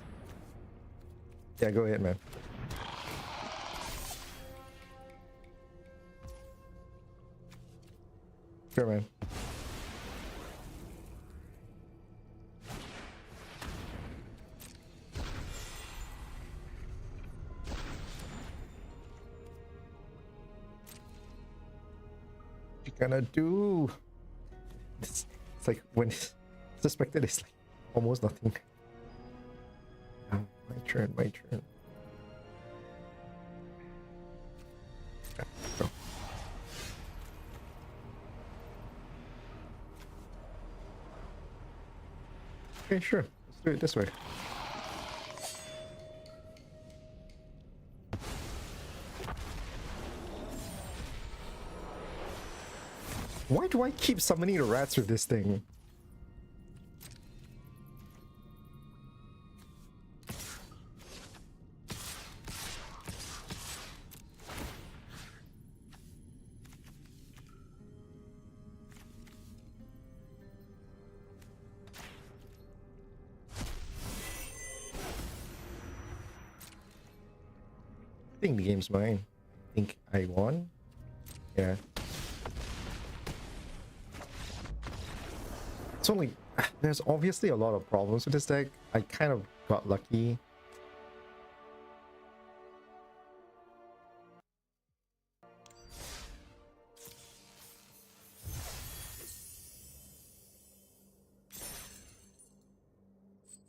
Yeah, go ahead, man. Sure, man. you gonna do? It's like when suspected is like almost nothing. Oh, my turn, my turn. Go. Okay, sure. Let's do it this way. Why do I keep summoning the rats with this thing? I think the game's mine. I think I won. Yeah. It's only... There's obviously a lot of problems with this deck. I kind of got lucky.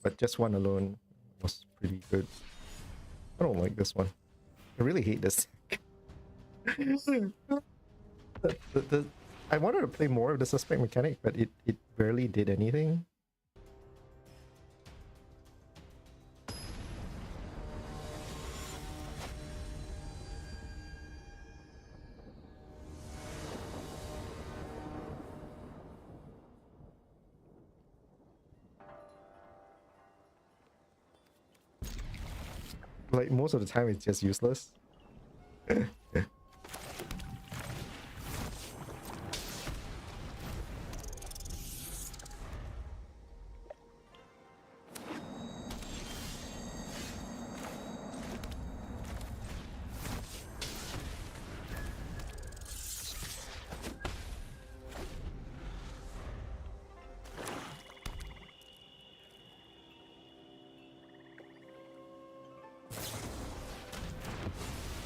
But just one alone was pretty good. I don't like this one. I really hate this deck. I wanted to play more of the suspect mechanic, but it barely did anything. Like most of the time it's just useless.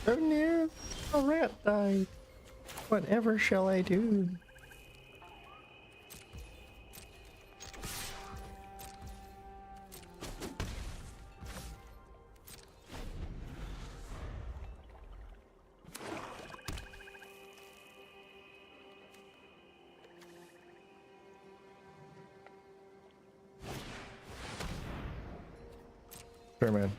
Oh no, a rat died. Whatever shall I do? Sure, man.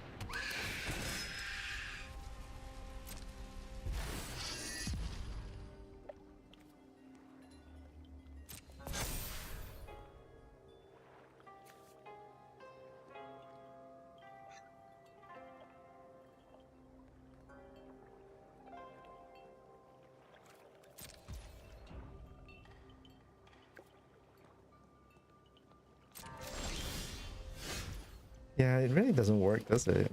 Yeah, it really doesn't work, does it?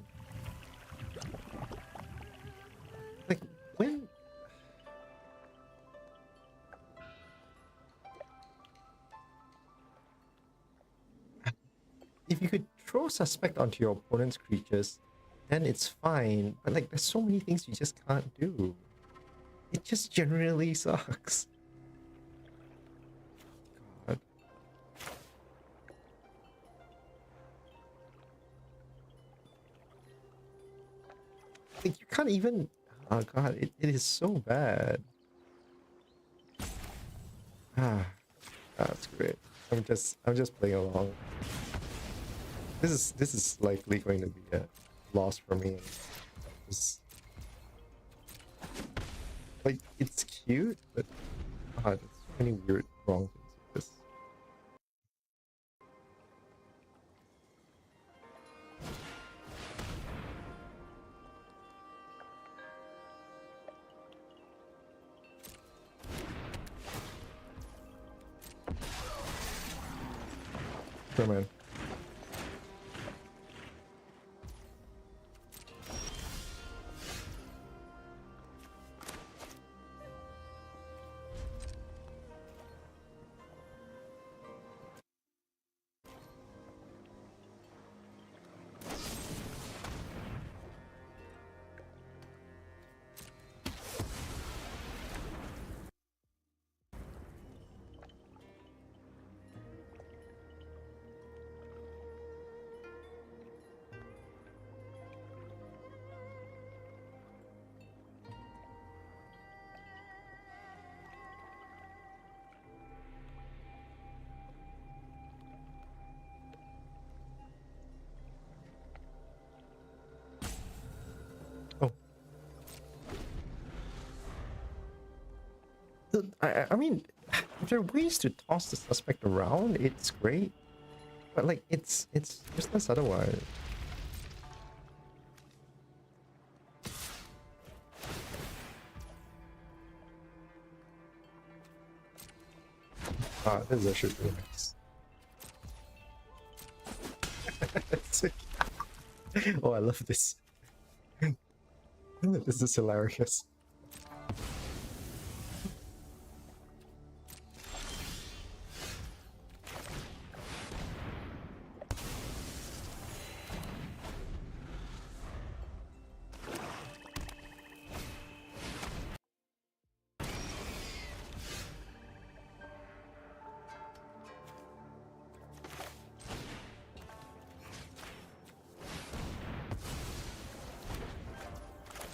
Like, when... If you could throw suspect onto your opponent's creatures, then it's fine. But like, there's so many things you just can't do. It just generally sucks. God. Like, you can't even... Oh god, it is so bad. Ah, that's great. I'm just playing along. This is likely going to be a loss for me. Like, it's cute, but there's so many weird wrong things with this. Sure, man. I mean, if there are ways to toss the suspect around, it's great. But like, it's useless otherwise. Ah, this is actually really nice. Oh, I love this. This is hilarious.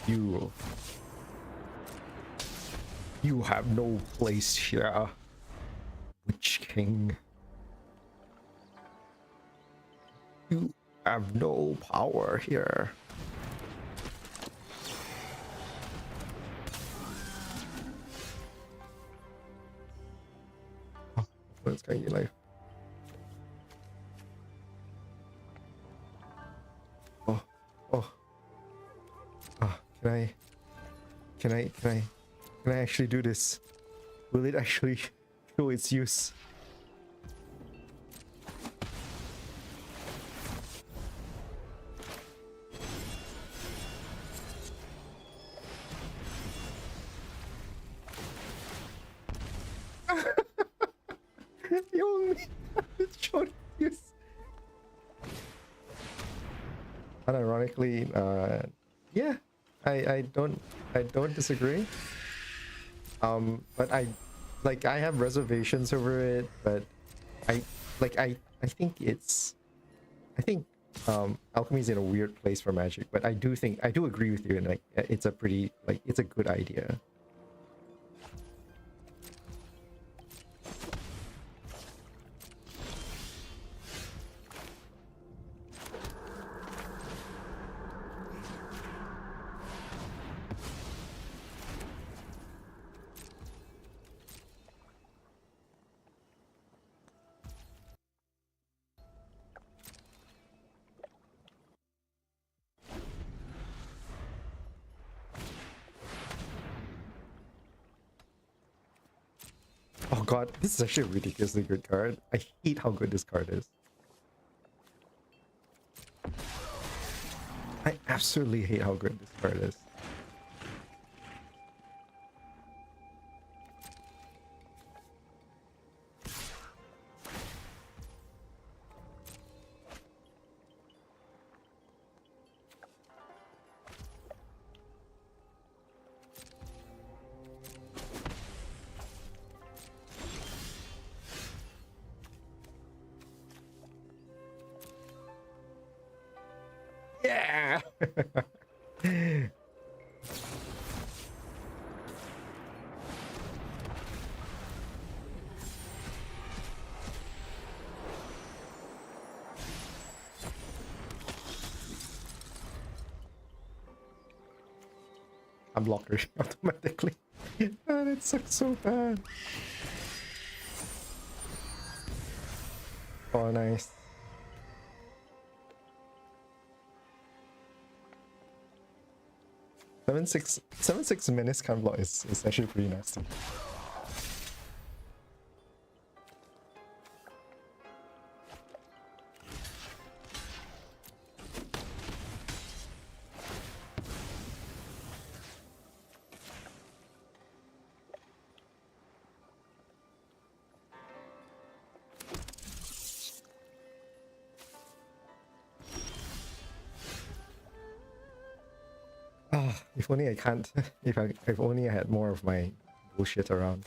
You You have no place here, Witch King. You have no power here. Oh, what's going on, life? Oh, oh, ah! Can I actually do this? Will it actually show its use? You only it showed its use. Unironically, yeah, I don't disagree. But I have reservations over it, but I I think alchemy's in a weird place for magic, but I do agree with you, and like it's a pretty it's a good idea. Oh god, this is actually a ridiculously good card. I hate how good this card is. I absolutely hate how good this card is. Yeah. Unblock her automatically. Ah, that sucks so bad. Oh, nice. 7/6 minutes kind of block is actually pretty nasty. Ah, if only I can't. If only I had more of my bullshit around.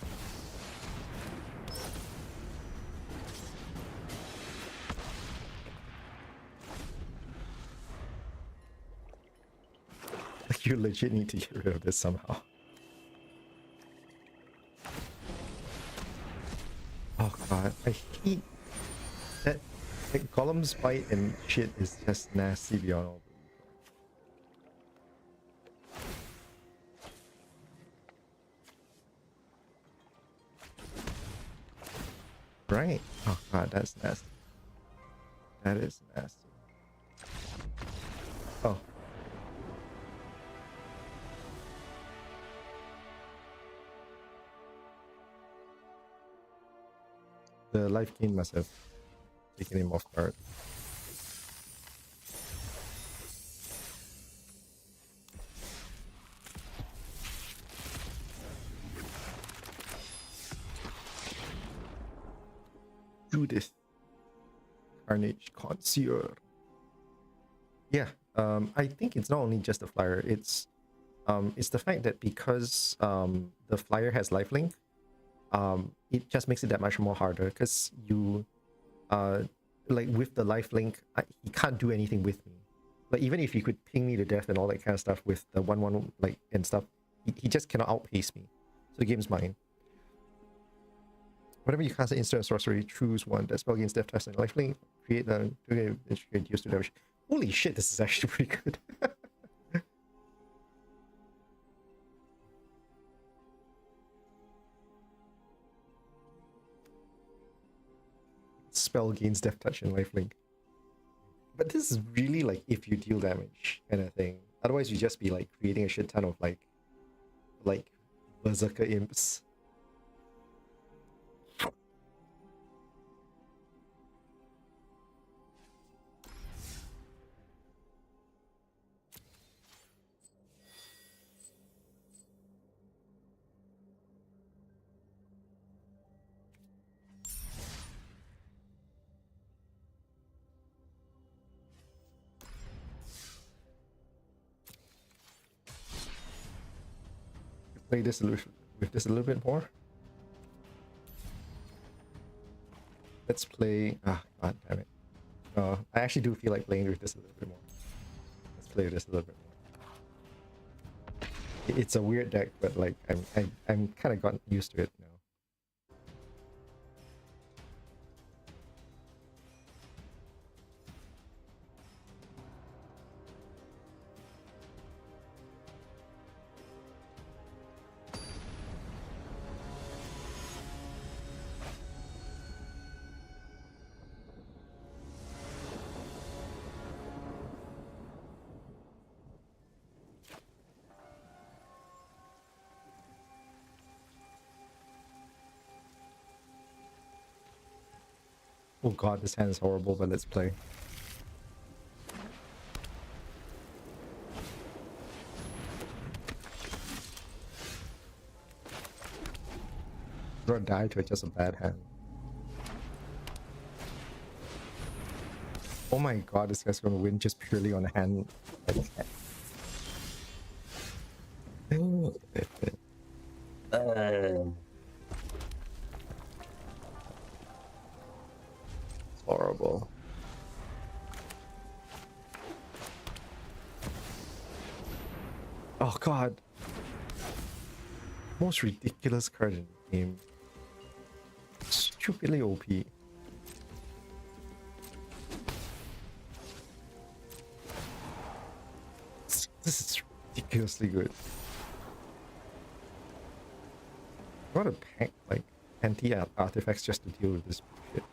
Like you legit need to get rid of this somehow. Oh god, I hate that. Like Golem's bite and shit is just nasty beyond all belief. Right. Oh god, that's nasty. That is nasty. Oh. The life gain must have taken him off guard. Judith. Carnage Concierge. Yeah. I think it's not only just the flyer, it's the fact that because the flyer has lifelink, it just makes it that much more harder because you like with the lifelink, he can't do anything with me. Like even if he could ping me to death and all that kind of stuff with the 1-1 like and stuff, he just cannot outpace me. So the game's mine. Whenever you cast an instant sorcery, choose one that spell gains death touch and lifelink, create the used to damage. Holy shit, this is actually pretty good. Spell gains death touch and lifelink. But this is really like if you deal damage kind of thing. Otherwise you just be like creating a shit ton of like berserker imps. Play this with this a little bit more. Let's play. Ah, god damn it. I actually do feel like playing with this a little bit more. Let's play this a little bit more. It's a weird deck, but like I'm kind of gotten used to it now. Oh god, this hand is horrible, but let's play. Draw die to just a bad hand. Oh my god, this guy's gonna win just purely on a hand. Horrible. Oh god. Most ridiculous card in the game. Stupidly OP. This is ridiculously good. What a pack like anti-artifacts just to deal with this shit.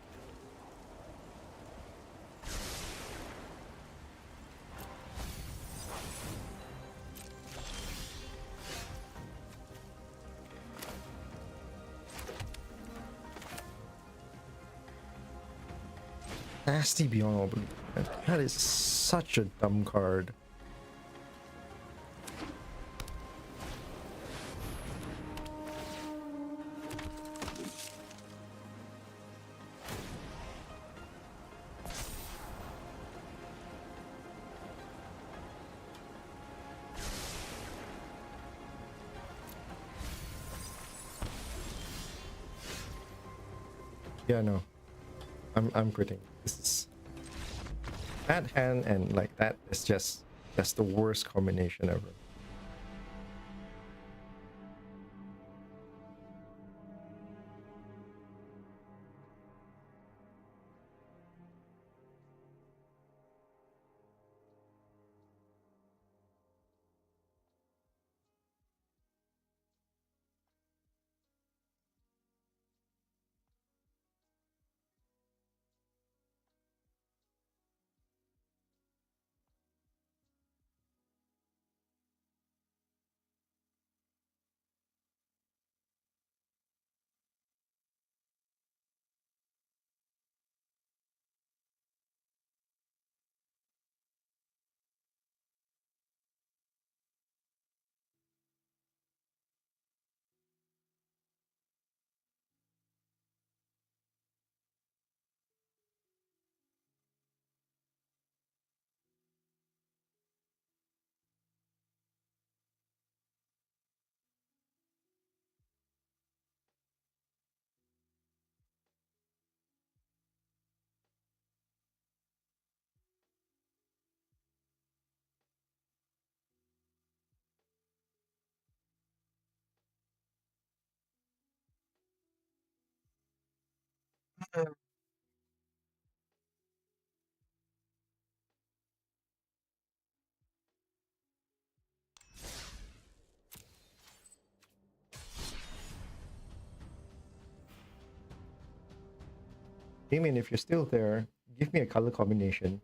Nasty beyond all belief. That is such a dumb card. Yeah, no. I'm quitting. This is that hand and like that is just that's the worst combination ever. Damien, if you're still there, give me a color combination.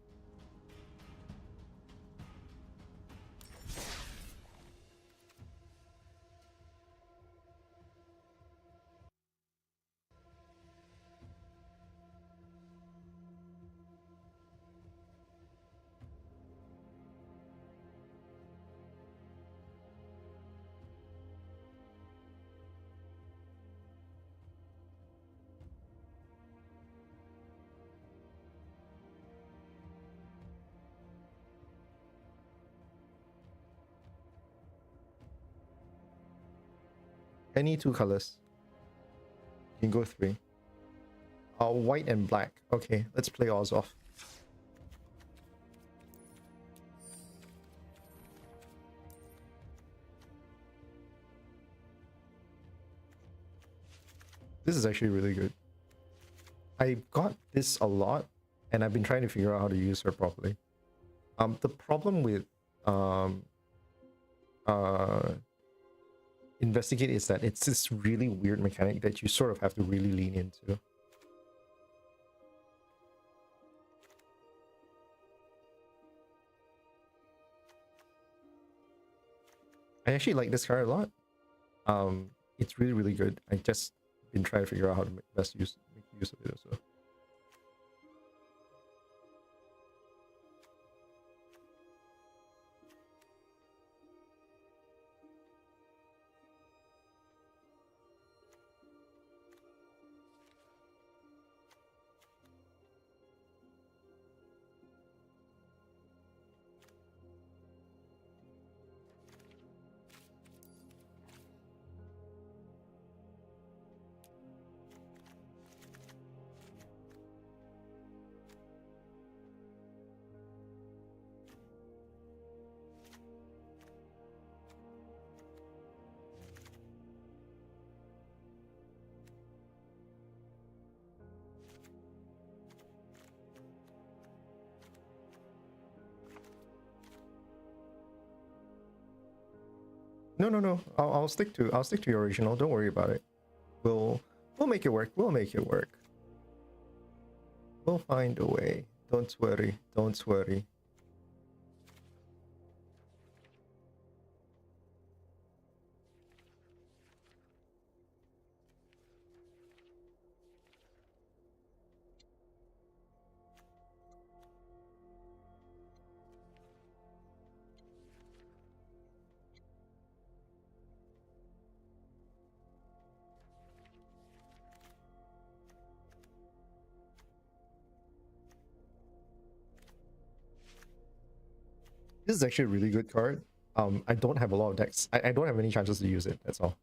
Any two colors. You can go three. White and black. Okay, let's play Oz off. This is actually really good. I got this a lot, and I've been trying to figure out how to use her properly. The problem with investigate is that it's this really weird mechanic that you sort of have to really lean into. I actually like this card a lot. It's really, really good. I just been trying to figure out how to make use of it also. No. I'll stick to your original. Don't worry about it. We'll make it work. We'll make it work. We'll find a way. Don't worry. Don't worry. This is actually a really good card. I don't have a lot of decks. I don't have any chances to use it. That's all.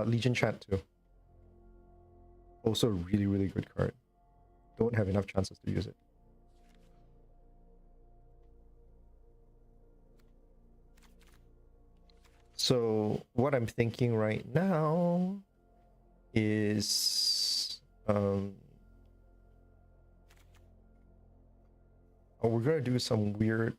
Legion Chat too. Also a really, really good card. Don't have enough chances to use it. So what I'm thinking right now is we're gonna do some weird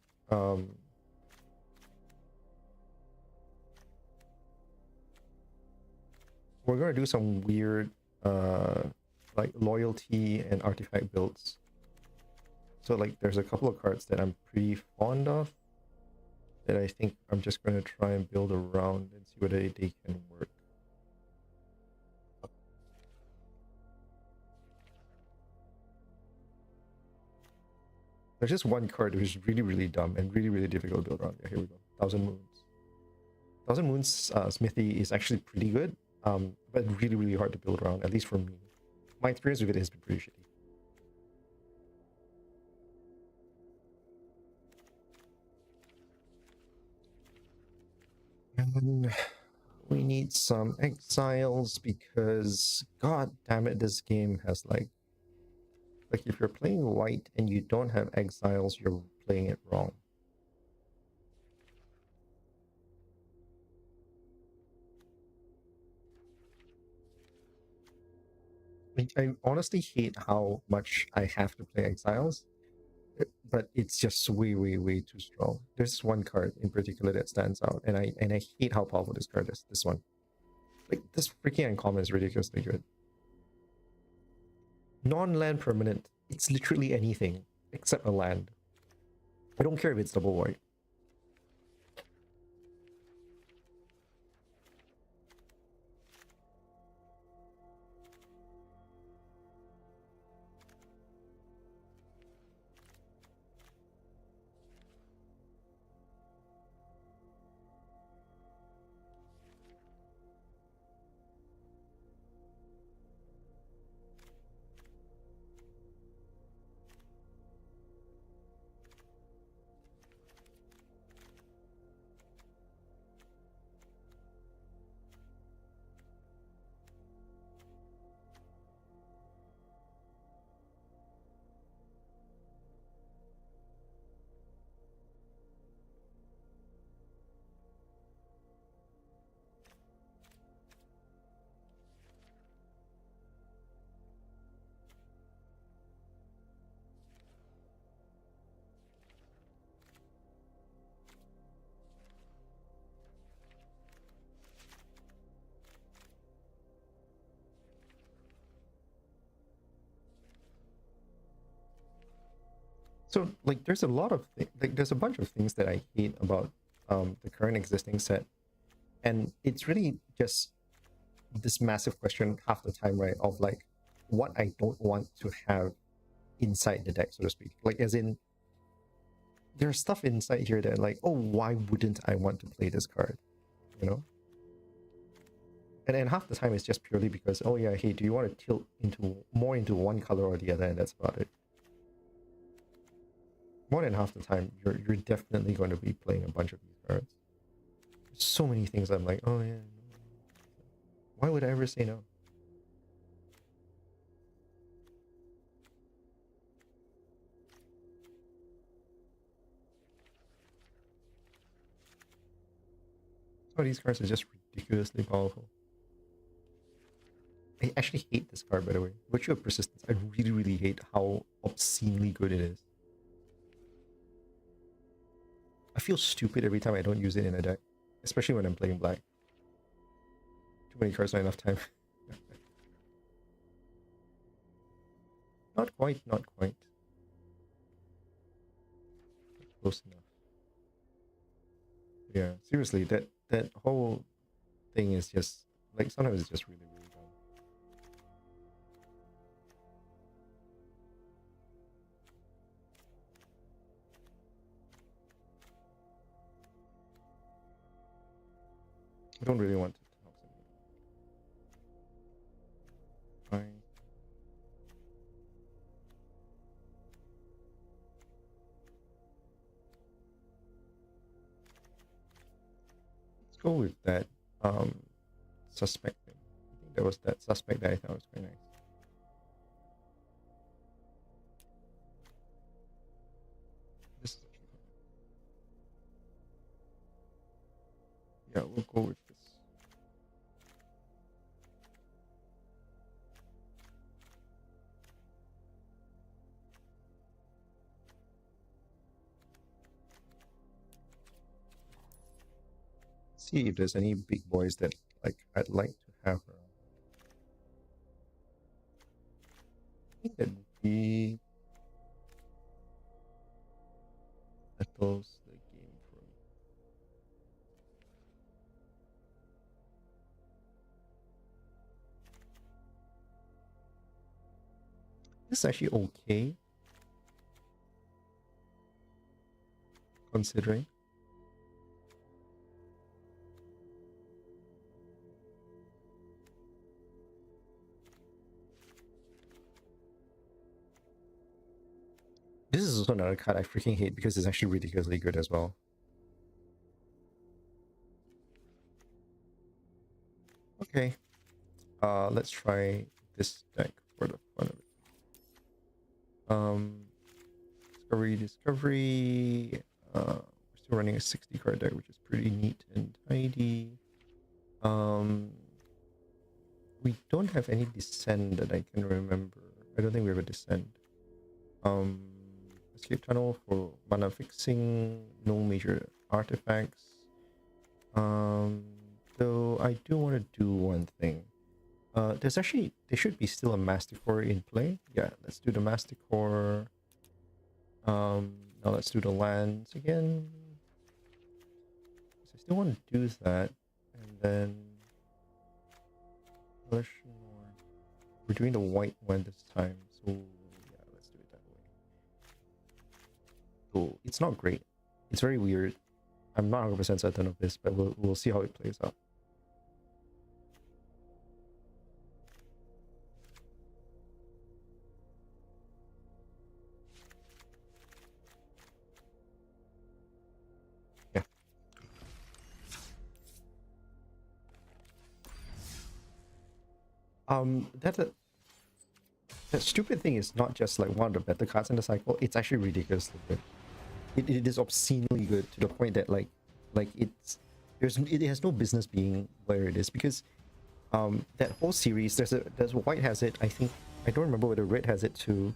like loyalty and artifact builds. So like there's a couple of cards that I'm pretty fond of that I think I'm just going to try and build around and see whether they can work. There's just one card which is really, really dumb and really, really difficult to build around. Yeah, here we go. Thousand Moons. Thousand Moons Smithy is actually pretty good, but really, really hard to build around, at least for me. My experience with it has been pretty shitty. And we need some exiles because god damn it, this game has like if you're playing white and you don't have exiles, you're playing it wrong. Like, I honestly hate how much I have to play Exiles, but it's just way, way, way too strong. There's one card in particular that stands out, and I hate how powerful this card is. This one, like this freaking uncommon is ridiculously good. Non-land permanent. It's literally anything except a land. I don't care if it's double white. So like, there's a lot of like, there's a bunch of things that I hate about the current existing set, and it's really just this massive question half the time, right? Of like, what I don't want to have inside the deck, so to speak. Like, as in, there's stuff inside here that like, oh, why wouldn't I want to play this card? You know? And then half the time it's just purely because, oh yeah, hey, do you want to tilt into more into one color or the other, and that's about it. More than half the time, you're definitely going to be playing a bunch of these cards. So many things I'm like, oh yeah, no. Why would I ever say no? Some of these cards are just ridiculously powerful. I actually hate this card, by the way. Virtue of Persistence. I really, really hate how obscenely good it is. I feel stupid every time I don't use it in a deck, especially when I'm playing black. Too many cards, not enough time. Not quite, not quite. Close enough. Yeah, seriously, that whole thing is just like, sometimes it's just really, really dumb. I don't really want to talk to them. Fine. Let's go with that suspect thing. I think there was that suspect that I thought was quite nice. This is actually fun. Yeah, we'll go with this. See if there's any big boys that like I'd like to have around. I think that would be settles the game for me. This is actually okay, considering. This is also another card I freaking hate because it's actually ridiculously good as well. Okay. Let's try this deck for the fun of it. Discovery. We're still running a 60 card deck, which is pretty neat and tidy. We we don't have any descent that I can remember. I don't think we have a descent. Escape tunnel for mana fixing, no major artifacts. Though I do want to do one thing. There should be still a Masticore in play. Yeah, let's do the Masticore. Now let's do the lands again. So I still want to do that, and then we're doing the white one this time. So yeah, let's do it that way. So it's not great. It's very weird. I'm not 100% certain of this, but we'll see how it plays out. Yeah. That stupid thing is not just like one of the better cards in the cycle. It's actually ridiculously good. It is obscenely good to the point that like it has no business being where it is, because that whole series, there's white has it. I think I don't remember whether red has it too,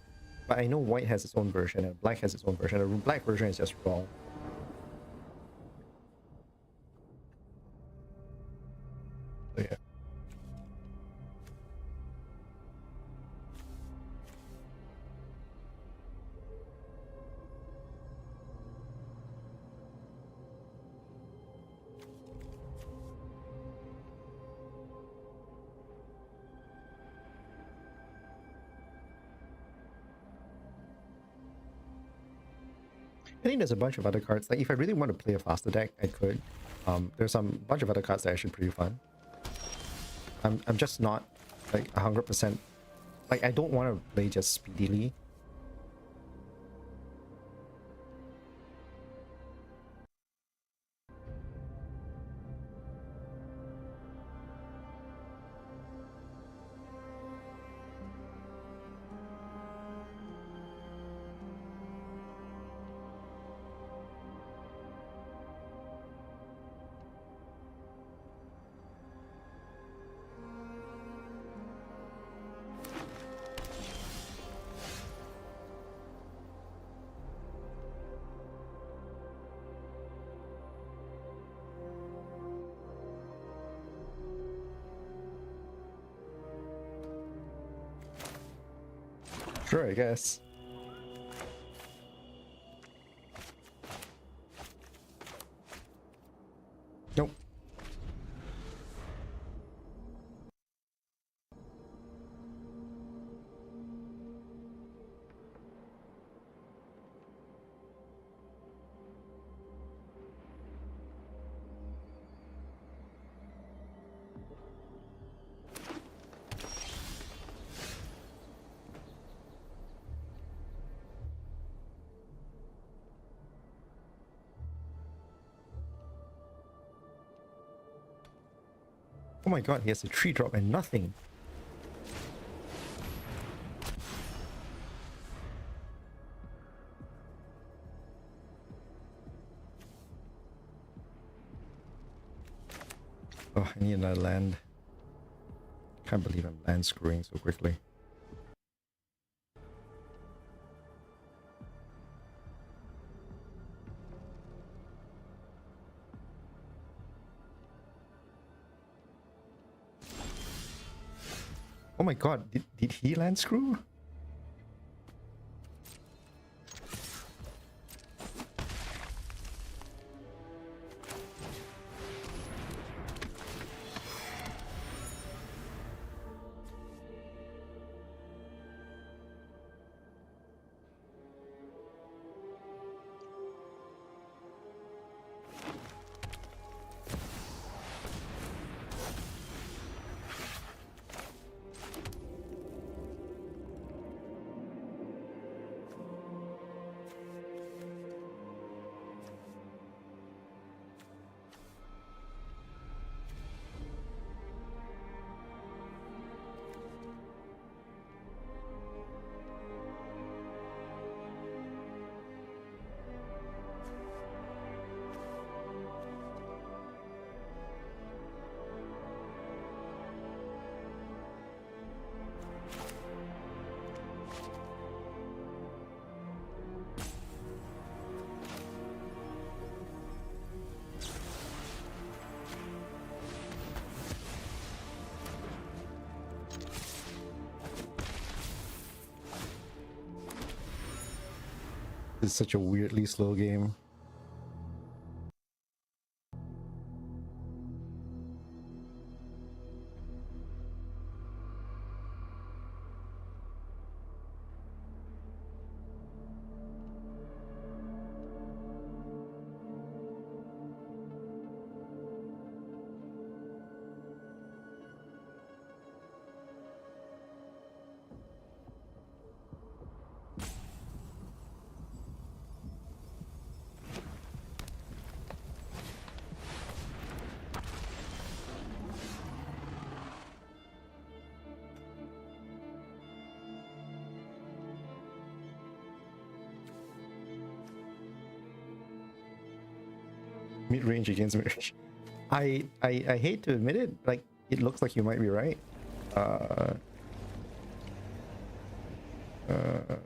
but I know white has its own version and black has its own version. The black version is just raw. So yeah. I think there's a bunch of other cards. Like if I really want to play a faster deck, I could. There's some bunch of other cards that are actually pretty fun. I'm just not like 100%. Like I don't want to play just speedily. Sure, I guess. Nope. Oh my god, he has a tree drop and nothing. Oh, I need another land. Can't believe I'm land screwing so quickly. Oh my god, did he land screw? This is such a weirdly slow game. Mid-range against mid-range. I hate to admit it, like it looks like you might be right.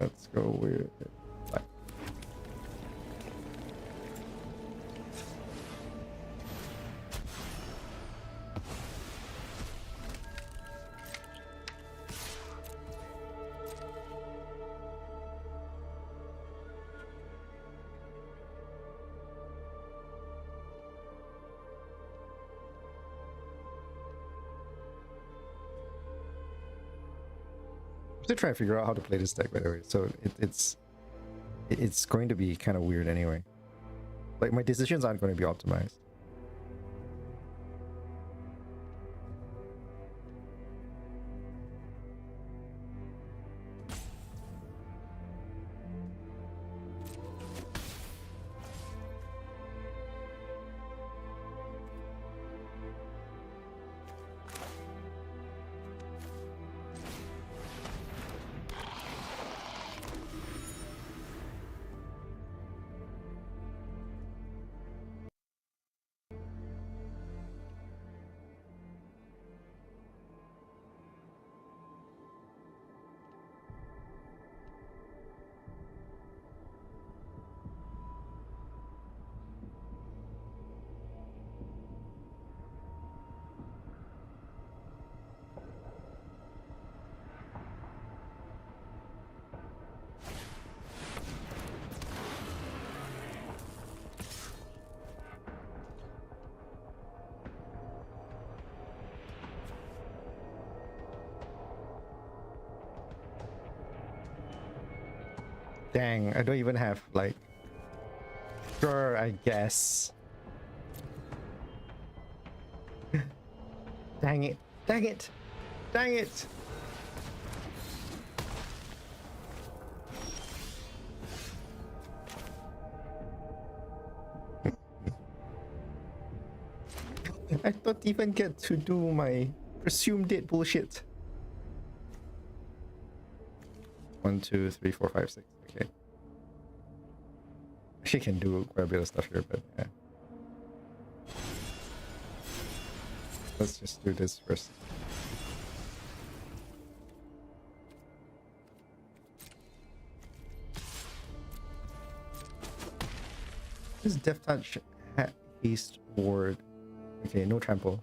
Let's go with black. Still trying to figure out how to play this deck, by the way. So it's going to be kind of weird anyway. Like my decisions aren't going to be optimized. Dang, I don't even have like. Sure, I guess. Dang it! Dang it! Dang it! I don't even get to do my presumed dead bullshit. 1, 2, 3, 4, 5, 6. Okay. She can do quite a bit of stuff here, but yeah. Let's just do this first. This Death Touch Haste Ward. Okay, no trample.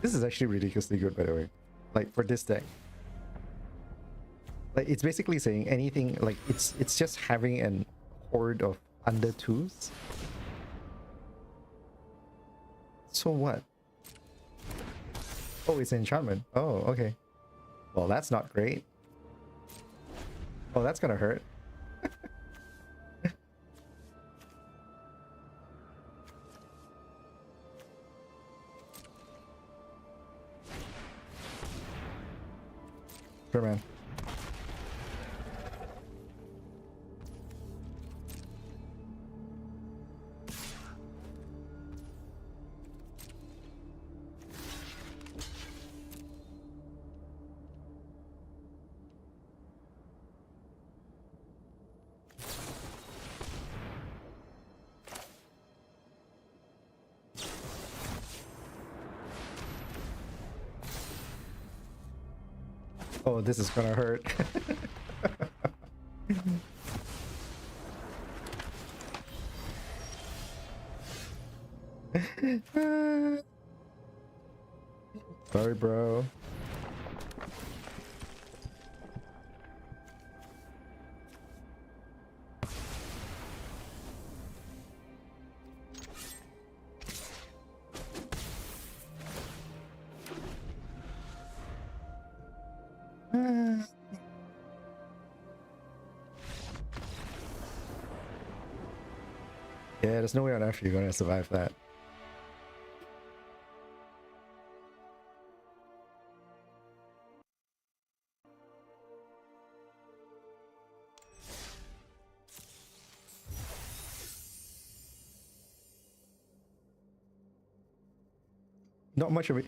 This is actually ridiculously good, by the way. Like for this deck, like it's basically saying anything. Like it's just having an horde of under twos. So what? Oh, it's an enchantment. Oh, okay. Well, that's not great. Oh, that's gonna hurt. Superman. Oh, this is gonna hurt. Sorry, bro. Yeah, there's no way on earth you're gonna survive that. Not much of it.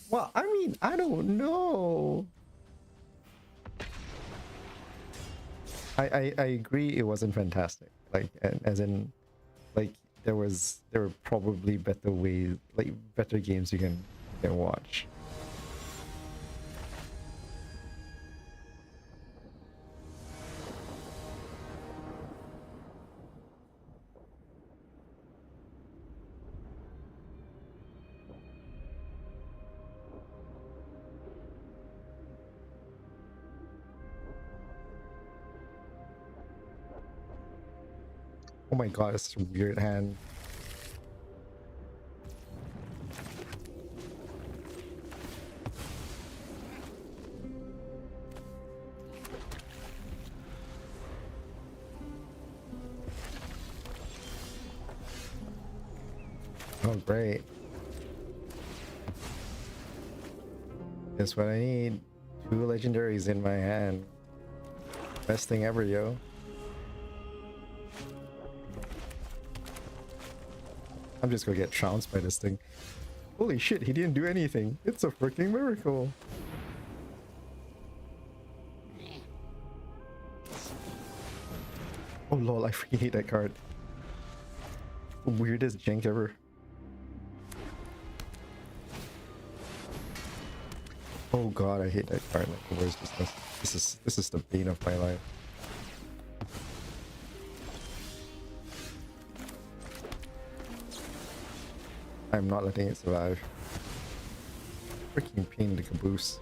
Well, I mean, I don't know. I agree it wasn't fantastic. Like, as in, like, there were probably better ways, like better games you can watch. Oh my god, it's such a weird hand. Oh great. That's what I need. 2 legendaries in my hand. Best thing ever, yo. I'm just gonna get trounced by this thing. Holy shit, he didn't do anything. It's a freaking miracle. Oh lol, I freaking hate that card. The weirdest jank ever. Oh god, I hate that card. Like, where's this is the bane of my life. I'm not letting it survive. Freaking pain in the caboose.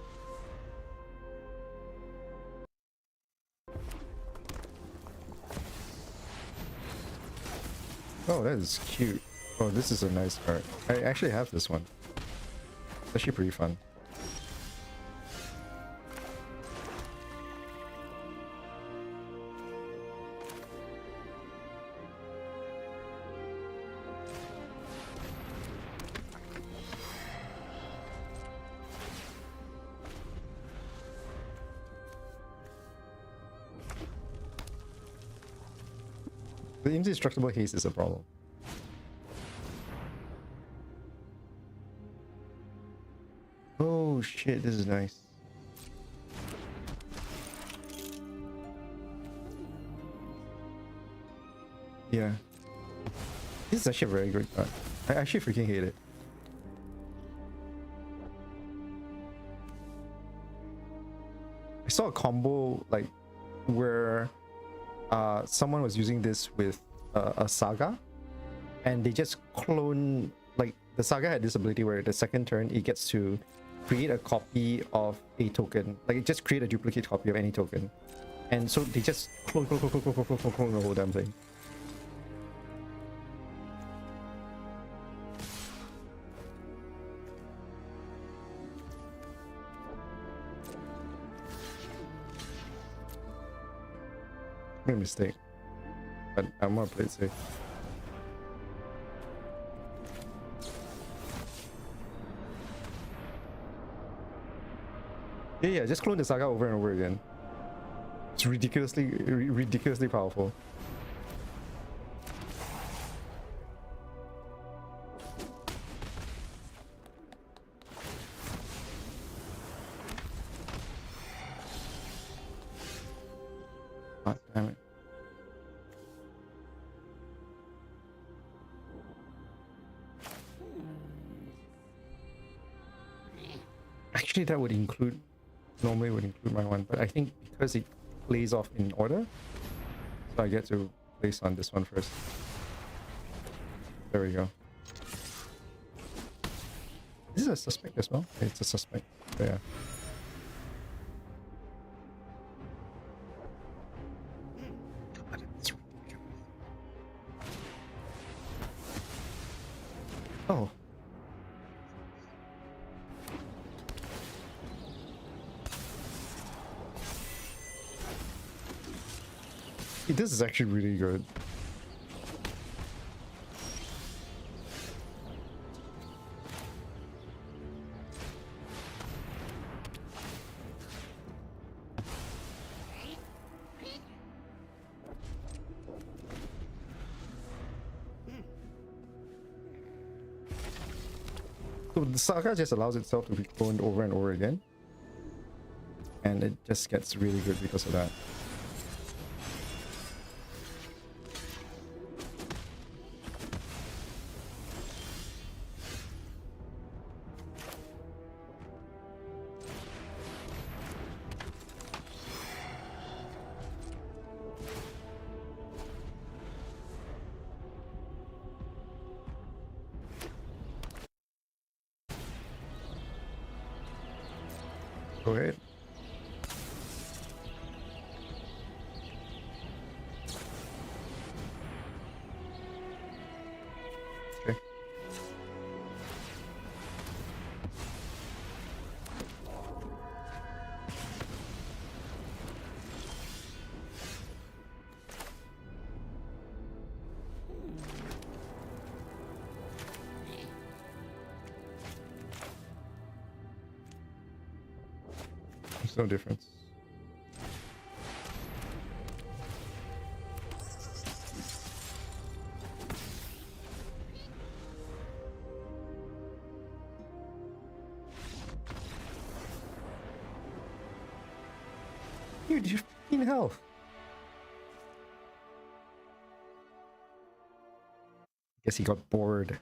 Oh, that is cute. Oh, this is a nice card. I actually have this one. It's actually pretty fun. The indestructible haste is a problem. Oh shit, this is nice. Yeah. This is actually a very good card. I actually freaking hate it. I saw a combo like where someone was using this with a saga, and they just clone, like the saga had this ability where the second turn it gets to create a copy of a token, like it just create a duplicate copy of any token, and so they just clone the whole damn thing. Made a mistake, but I'm gonna play it safe. Yeah, just clone the saga over and over again. It's ridiculously powerful. God damn it. Actually, that would include, normally would include my one, but I think because it plays off in order, so I get to place on this one first. There we go. This is a suspect as well? It's a suspect. Yeah. Oh. This is actually really good. So the saga just allows itself to be cloned over and over again. And it just gets really good because of that. Go ahead. Okay. There's no difference. Dude, you're 15 health. Guess he got bored.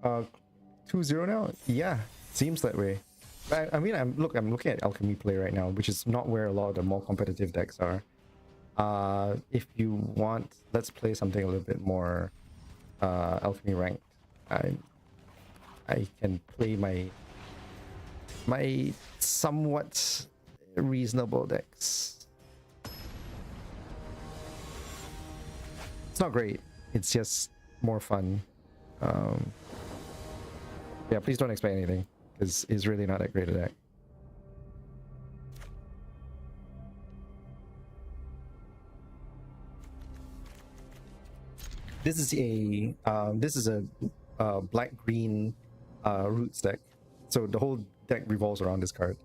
Uh, 2-0 now? Yeah, seems that way. I mean, I'm looking at alchemy play right now, which is not where a lot of the more competitive decks are. If you want, let's play something a little bit more alchemy ranked. I can play my somewhat reasonable decks. It's not great. It's just more fun. Yeah, please don't expect anything, because it's really not that great a deck. This is a black green roots deck, so the whole deck revolves around this card.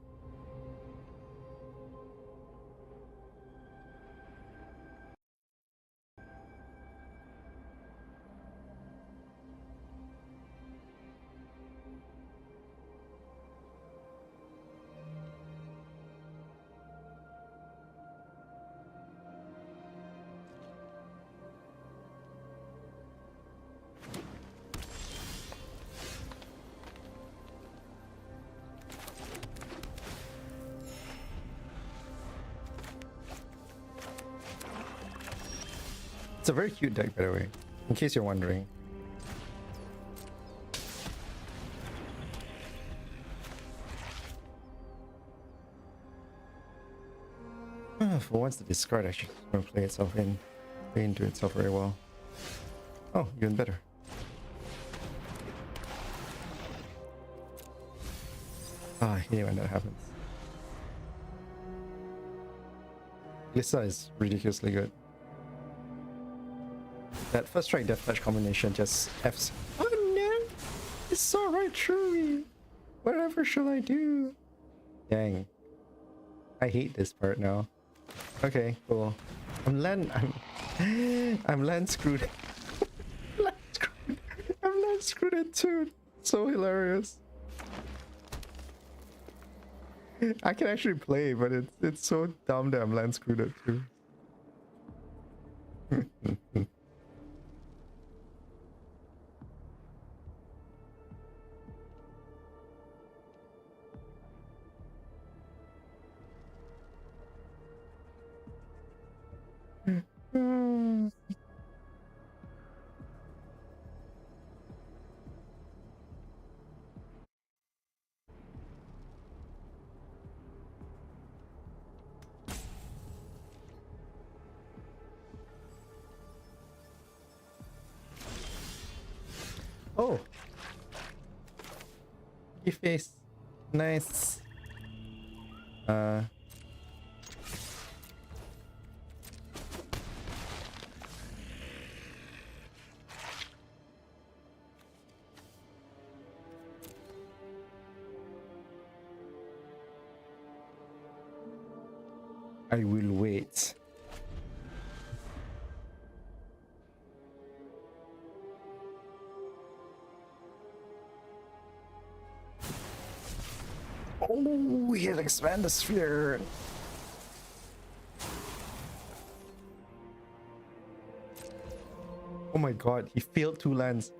It's a very cute deck, by the way, in case you're wondering. For once, the discard actually going to play into itself very well. Oh, even better. Ah, I hate when that happens. Lisa is ridiculously good. That first strike death touch combination just F's. Oh no! It's so right through me! Whatever shall I do? Dang. I hate this part now. Okay, cool. I'm land screwed. I'm land screwed it too. So hilarious. I can actually play, but it's so dumb that I'm land screwed it too. Oh, your face, nice. I will wait. Oh, he had expand the sphere. Oh my god, he failed 2 lands.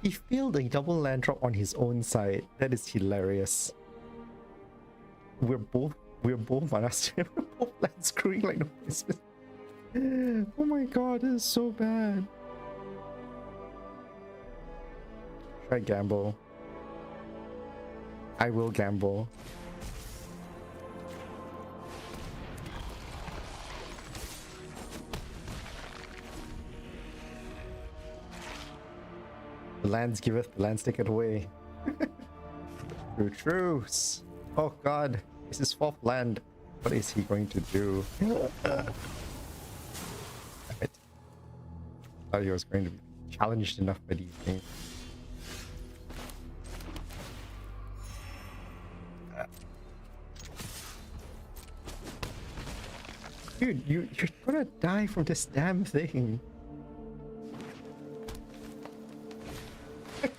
He failed a double land drop on his own side. That is hilarious. We're both mana stream. We're both land screwing like no business. Oh my god, this is so bad. Should I gamble? I will gamble. The lands giveth, the lands take it away. True truce. Oh god, this is 4th land. What is he going to do? Damn it. Thought he was going to be challenged enough by these things. Dude, you're gonna die from this damn thing.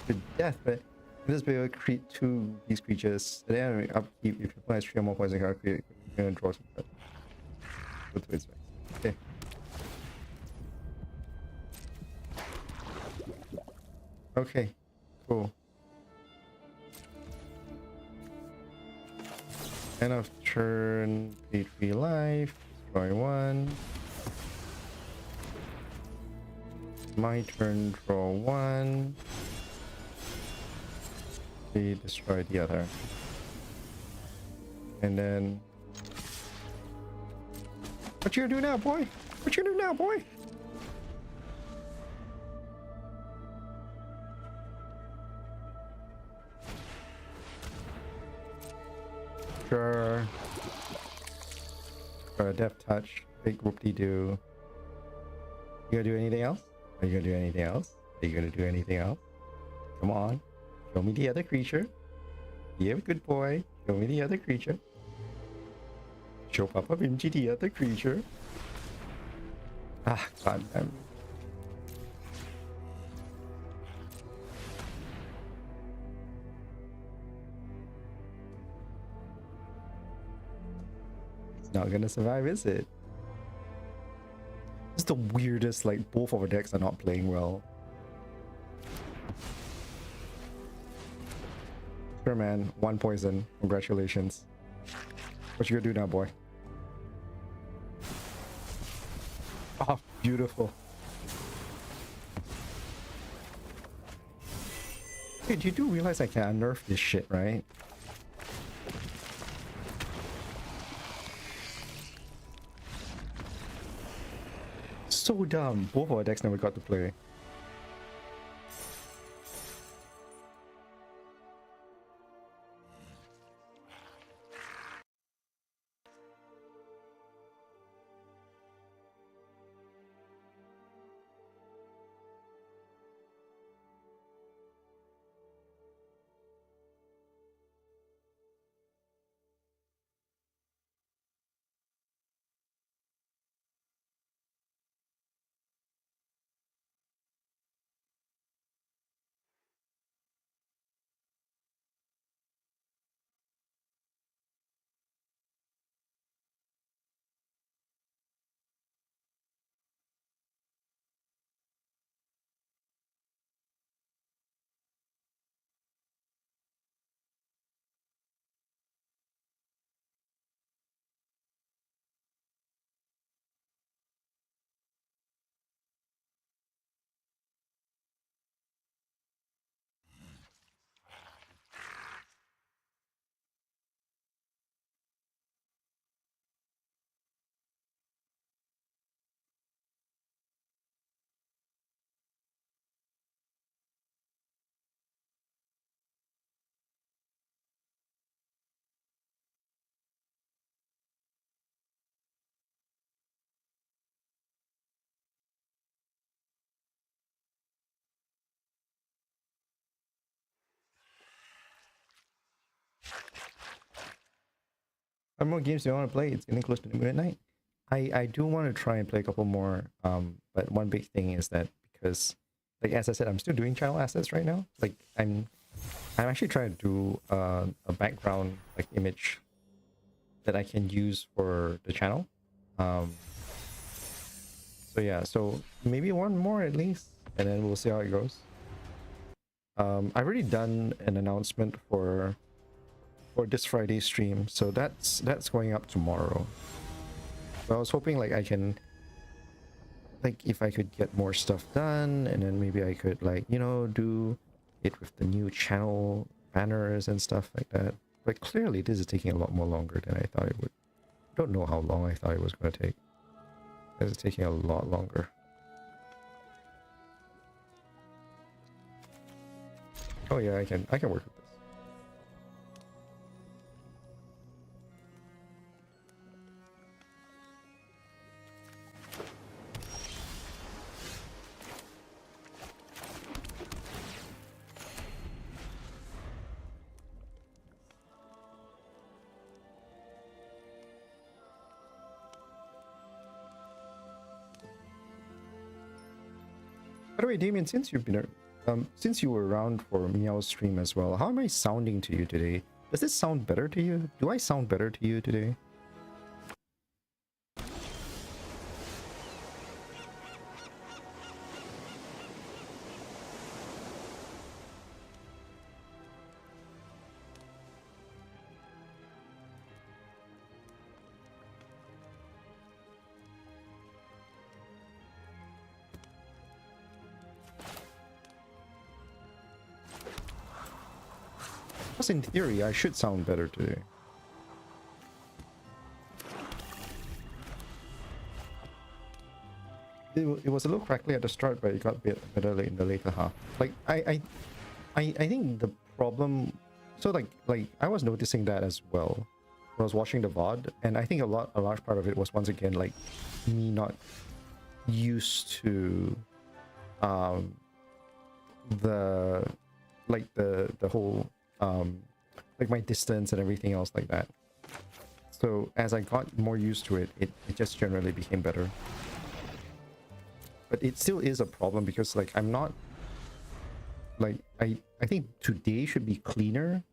To death, but this be able to create 2 these creatures. At the end of the upkeep, if you play 3 or more points, you can create, you're gonna draw some cards. Go to its back. Okay. Okay, cool. End of turn, pay 3 life, destroy 1. my turn, draw one. They destroy the other. And then... What you gonna do now, boy? What you gonna do now, boy? Sure. Depth touch. Big whoop-de-doo. You gonna do anything else? Are you gonna do anything else? Are you gonna do anything else? Come on. Show me the other creature. Be a good boy. Show me the other creature. Show Papa Bimji the other creature. Ah, god damn. It's not gonna survive, is it? It's the weirdest, like, both of our decks are not playing well. Sure, man. One poison. Congratulations. What you gonna do now, boy? Oh, beautiful. Hey, you do realize I can nerf this shit, right? So dumb. Both of our decks never got to play. How many more games do you want to play? It's getting close to midnight. I do want to try and play a couple more. But one big thing is that because, like as I said, I'm still doing channel assets right now. Like I'm actually trying to do a background like image that I can use for the channel. So yeah, so maybe one more at least, and then we'll see how it goes. I've already done an announcement for this Friday stream, so that's going up tomorrow. So I was hoping like I can, like if I could get more stuff done, and then maybe I could like, you know, do it with the new channel banners and stuff like that. But clearly this is taking a lot more longer than I thought it would. I don't know how long I thought it was going to take. It's taking a lot longer. Oh yeah, I can work with this. By the way, Damien, since you've been since you were around for Meow's stream as well, how am I sounding to you today? Does this sound better to you? Do I sound better to you today? Because in theory, I should sound better today. It was a little crackly at the start, but it got better in the later half. Like I think the problem, so like I was noticing that as well when I was watching the VOD, and I think a large part of it was once again like me not used to the whole like my distance and everything else like that. So as I got more used to it, it just generally became better. But it still is a problem because like I'm not like I think today should be cleaner.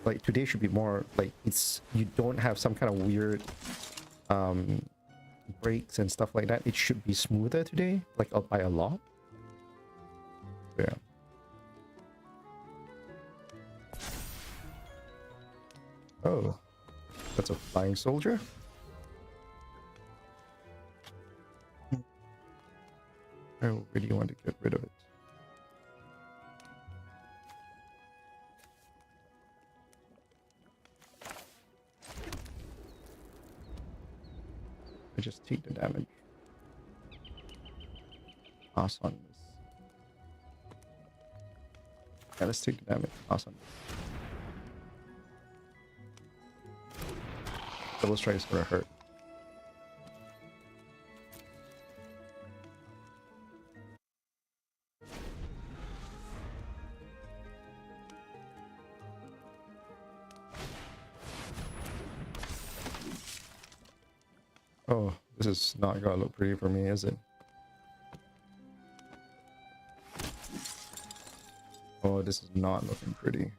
Like today should be more like it's you don't have some kind of weird breaks and stuff like that. It should be smoother today, like by a lot. Yeah. Oh, that's a flying soldier. I really want to get rid of it. I just take the damage. Pass on this. Yeah, let's take the damage. Pass on this. Double strike is gonna hurt. Oh, this is not gonna look pretty for me, is it? Oh, this is not looking pretty.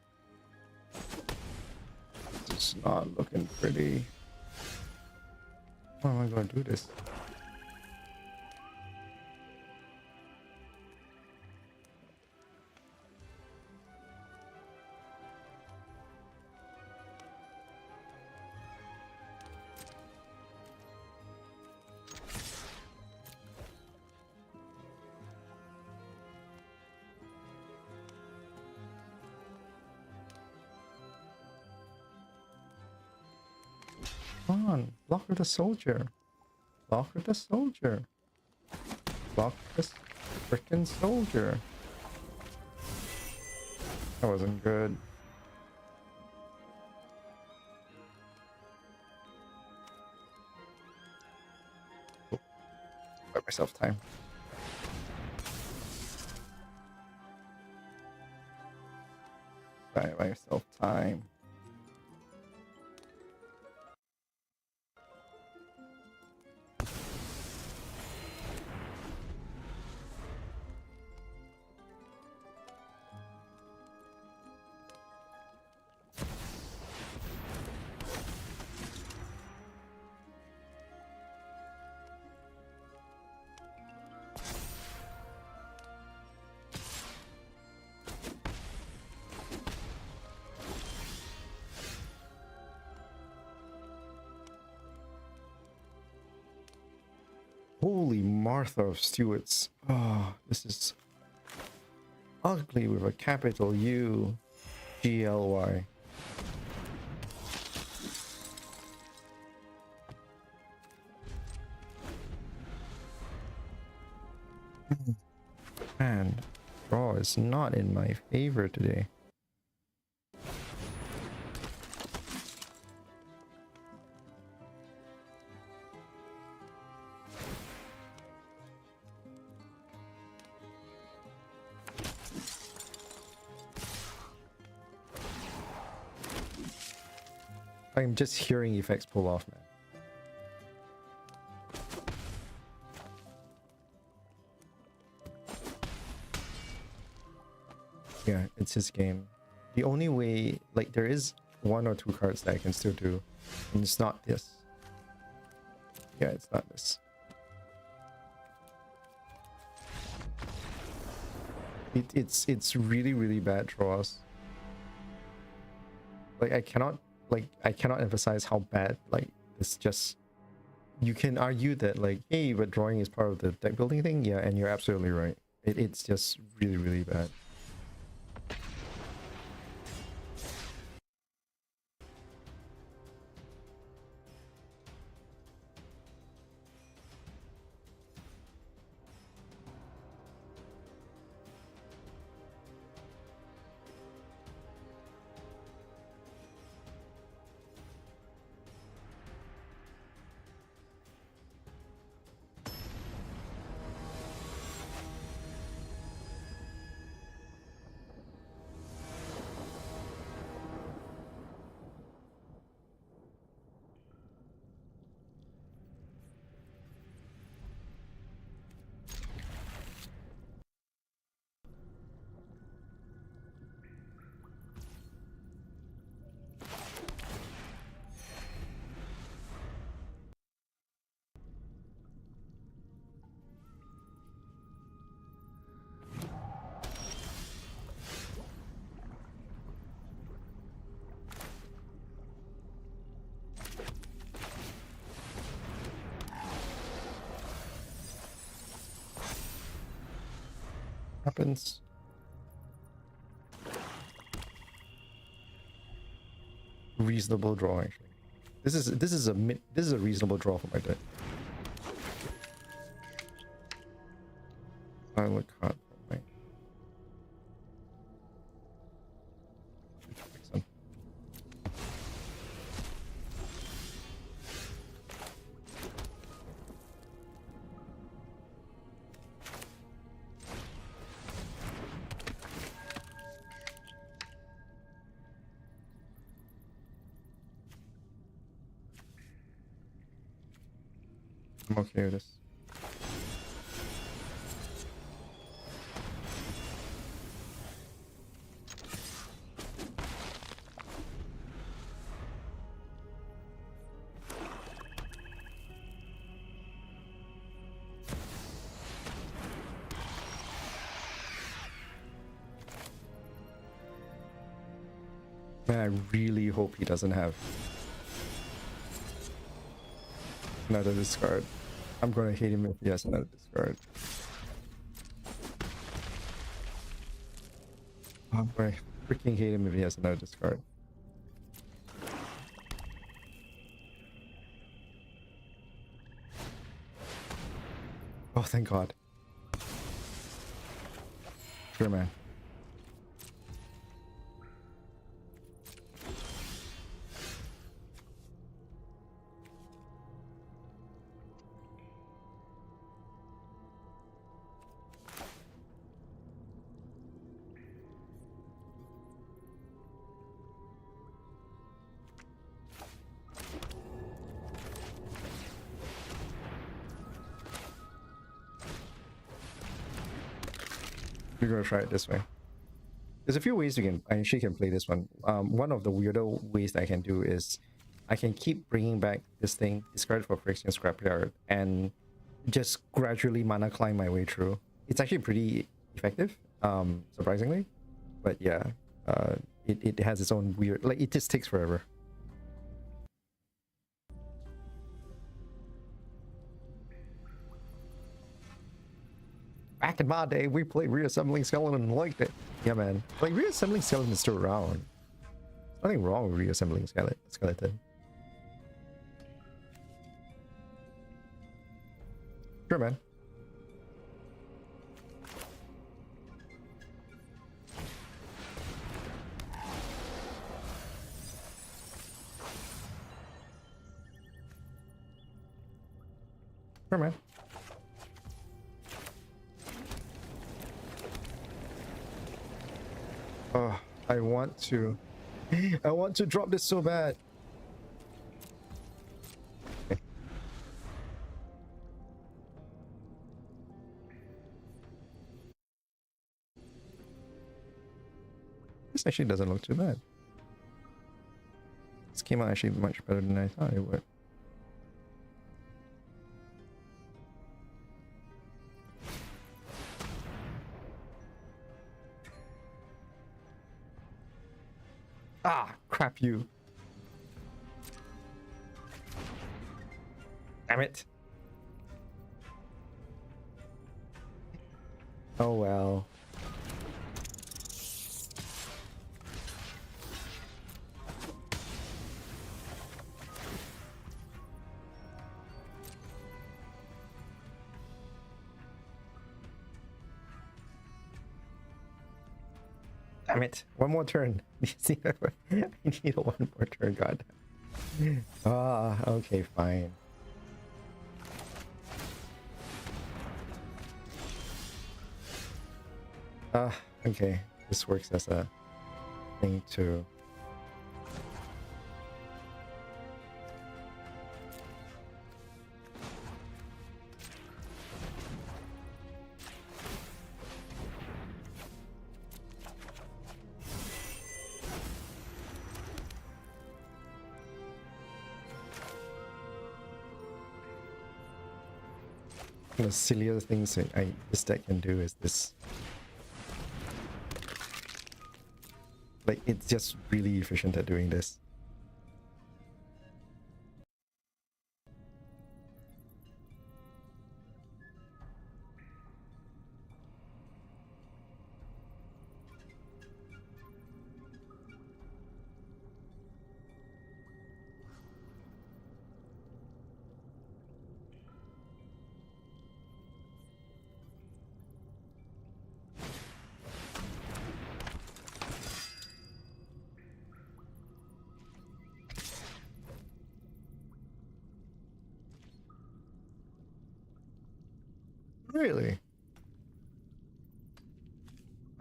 This is not looking pretty. How am I gonna do this? Come on, block with the soldier. Block with the soldier. Block this freaking soldier. That wasn't good. Oh, buy myself time. Buy myself time. Holy Martha of Stewarts. Oh, this is ugly with a capital U G L Y. Man, draw is not in my favor today. I'm just hearing effects pull off, man. Yeah, it's his game. The only way, like, there is one or two cards that I can still do, and it's not this. Yeah, it's not this. It's really bad draws. Like I cannot emphasize how bad, like, it's just, you can argue that like, hey, but drawing is part of the deck building thing. Yeah, and you're absolutely right. It's just really bad. happens. Reasonable draw actually. This is a reasonable draw for my deck. Silent card from my I'm okay with this. Man, I really hope he doesn't have another discard. I'm gonna hate him if he has another discard. I'm gonna freaking hate him if he has another discard. Oh, thank God. Sure, man. We're gonna try it this way. There's a few ways I actually can play this one. One of the weirdo ways that I can do is I can keep bringing back this thing, discard for friction scrapyard, and just gradually mana climb my way through. It's actually pretty effective, surprisingly. But yeah, it has its own weird, like, it just takes forever. Back in my day, we played Reassembling Skeleton and liked it. Yeah, man. Like, Reassembling Skeleton is still around. There's nothing wrong with Reassembling Skeleton. Sure, man. Sure, man. Oh, I want to drop this so bad. Okay. This actually doesn't look too bad. This came out actually much better than I thought it would. Ah, crap you. Damn it. Oh well. Damn it. One more turn. I need a one more turn, god. Ah, okay, fine. Okay. This works as a thing to... The sillier things this deck can do is this. Like, it's just really efficient at doing this. Really?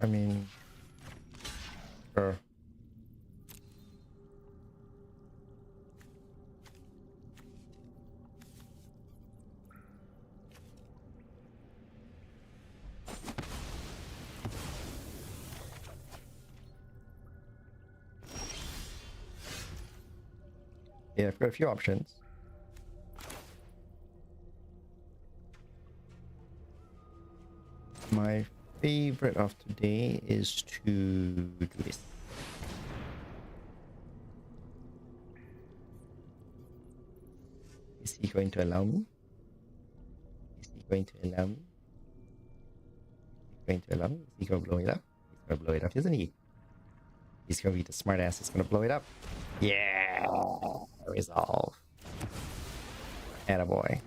I mean, sure. Yeah, I've got a few options. My favorite of today is to do this. Is he going to allow me? Is he going to allow me? Is he going to allow me? Is he going to blow it up? He's going to blow it up, isn't he? He's going to be the smart ass that's going to blow it up. Yeah! Resolve. Attaboy.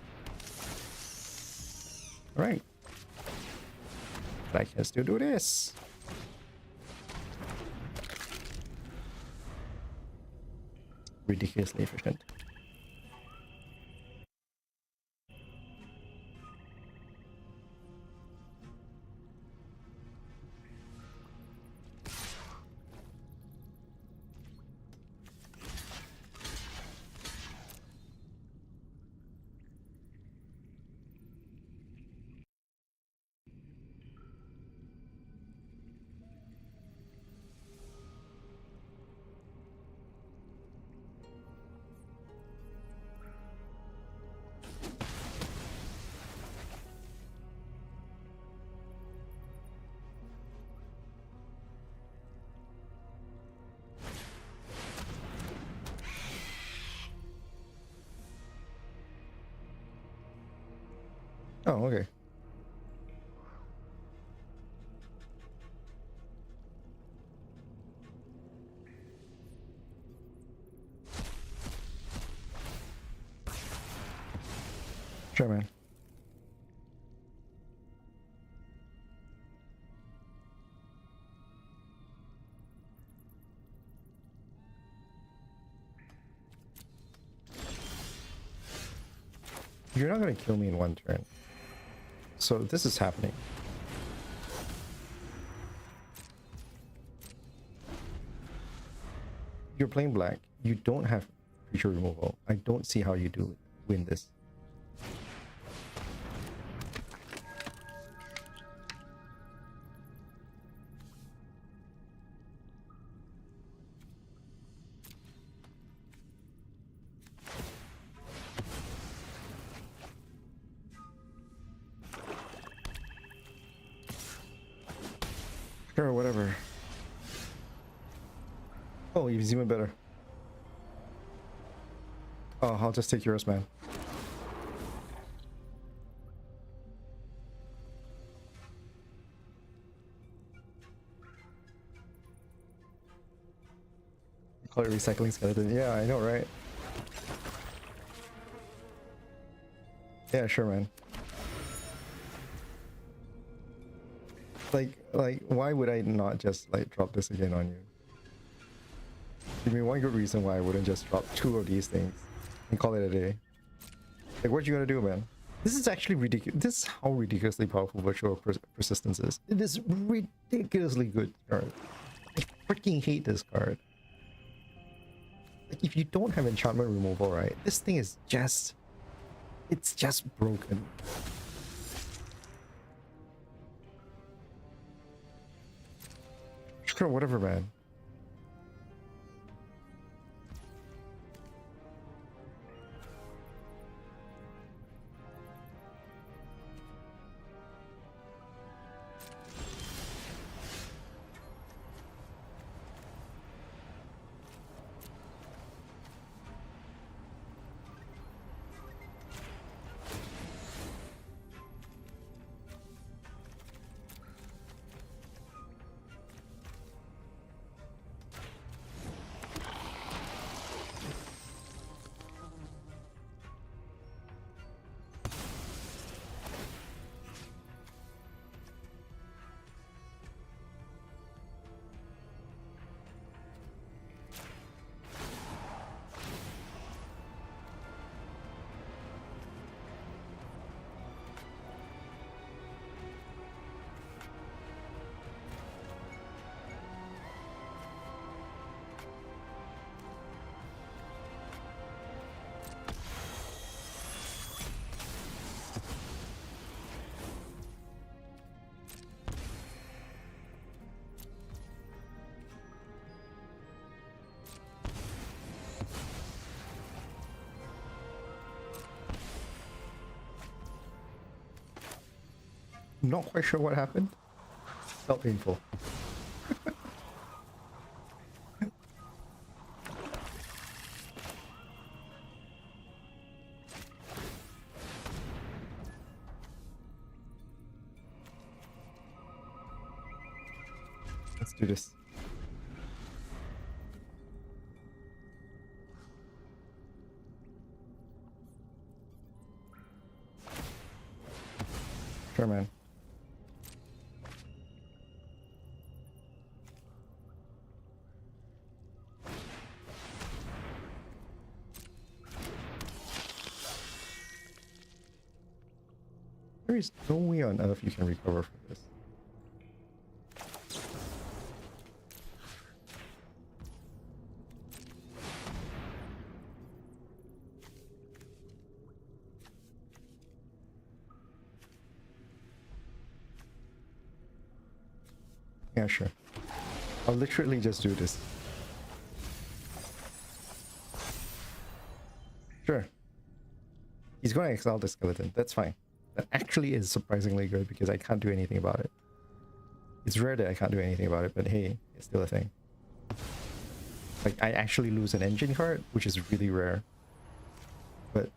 Alright. But I can still do this. Ridiculously efficient. Oh, okay. Sure, man. You're not going to kill me in one turn. So this is happening. You're playing black. You don't have creature removal. I don't see how you do win this. Sure, whatever. Oh, he's even better. Oh, I'll just take yours, man. Call it recycling skeleton. Yeah, I know, right? Yeah, sure, man. Like, why would I not just like drop this again on you? Give me one good reason why I wouldn't just drop 2 of these things and call it a day. Like, what you gonna do, man? This is actually ridiculous. This is how ridiculously powerful virtual persistence is. It is ridiculously good card. I freaking hate this card. Like, if you don't have enchantment removal, right, this thing is just... it's just broken. Sure, whatever, man. I'm not quite sure what happened. Felt painful. Let's do this. Sure, man. There is no way on earth you can recover from this. Yeah, sure. I'll literally just do this. Sure. He's going to exile the skeleton. That's fine. That actually is surprisingly good because I can't do anything about it. It's rare that I can't do anything about it, but hey, it's still a thing. Like, I actually lose an engine card, which is really rare. But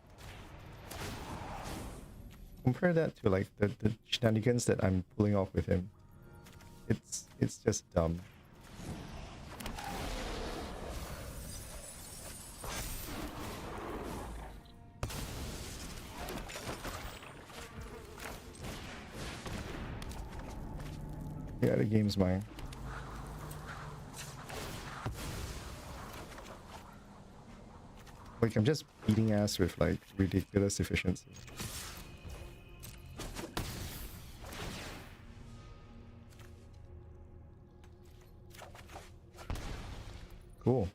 compare that to like the shenanigans that I'm pulling off with him. It's just dumb. Yeah, the game's mine. Like, I'm just beating ass with like ridiculous efficiency. Cool.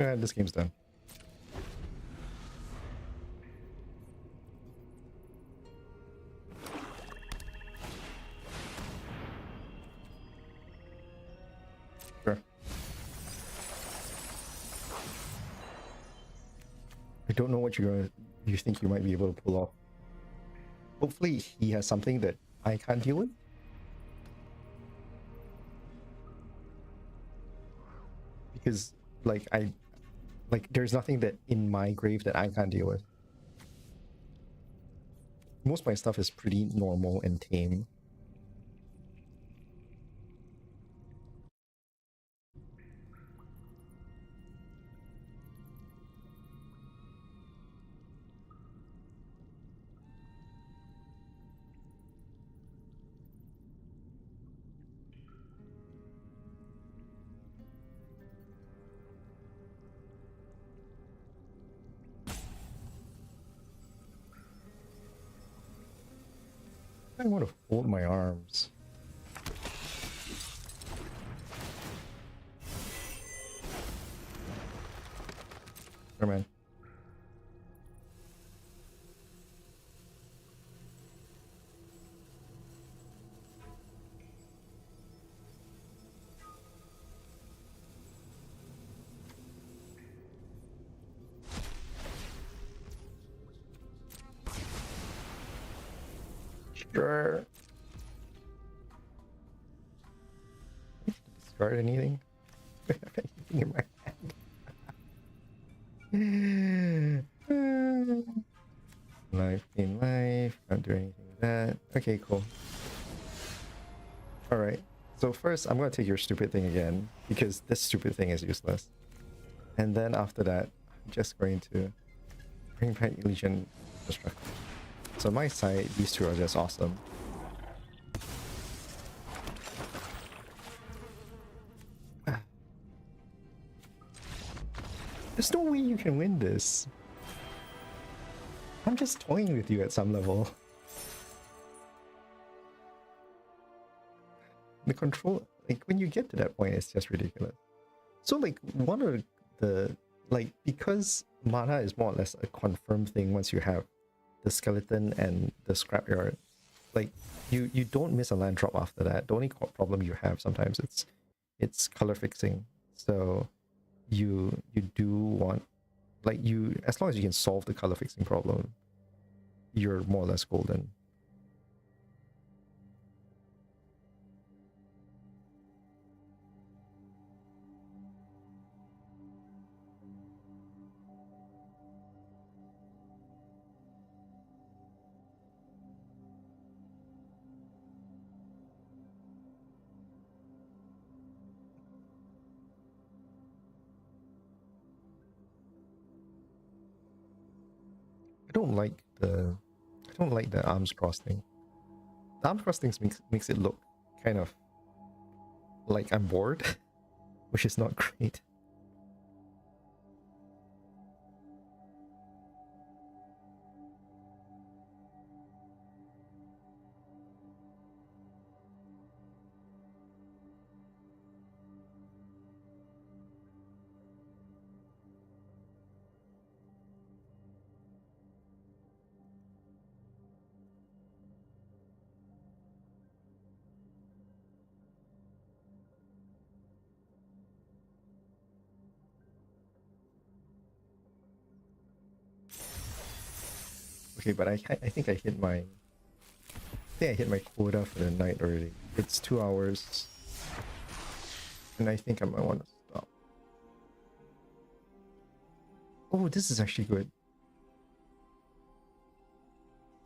Yeah, this game's done. Sure. I don't know what you think you might be able to pull off. Hopefully he has something that I can't deal with. Because like there's nothing that in my grave that I can't deal with. Most of my stuff is pretty normal and tame. I want to fold my arms. Sure, man. Sure. Discard anything? Anything in my hand? Life in life. Can't do anything with that. Okay, cool. Alright. So first, I'm going to take your stupid thing again, because this stupid thing is useless. And then after that, I'm just going to bring back Legion Destructor. So my side, these two are just awesome. There's no way you can win this. I'm just toying with you at some level. The control, like when you get to that point, it's just ridiculous. So like one of the, like, because mana is more or less a confirmed thing once you have the skeleton and the scrapyard, like you don't miss a land drop after that. The only problem you have sometimes it's color fixing. So you do want, like, you, as long as you can solve the color fixing problem, you're more or less golden. I don't like the arms cross thing. The arms cross things makes it look kind of like I'm bored, which is not great. Okay, but I think I hit my quota for the night already. It's 2 hours, and I think I might want to stop. Oh, this is actually good.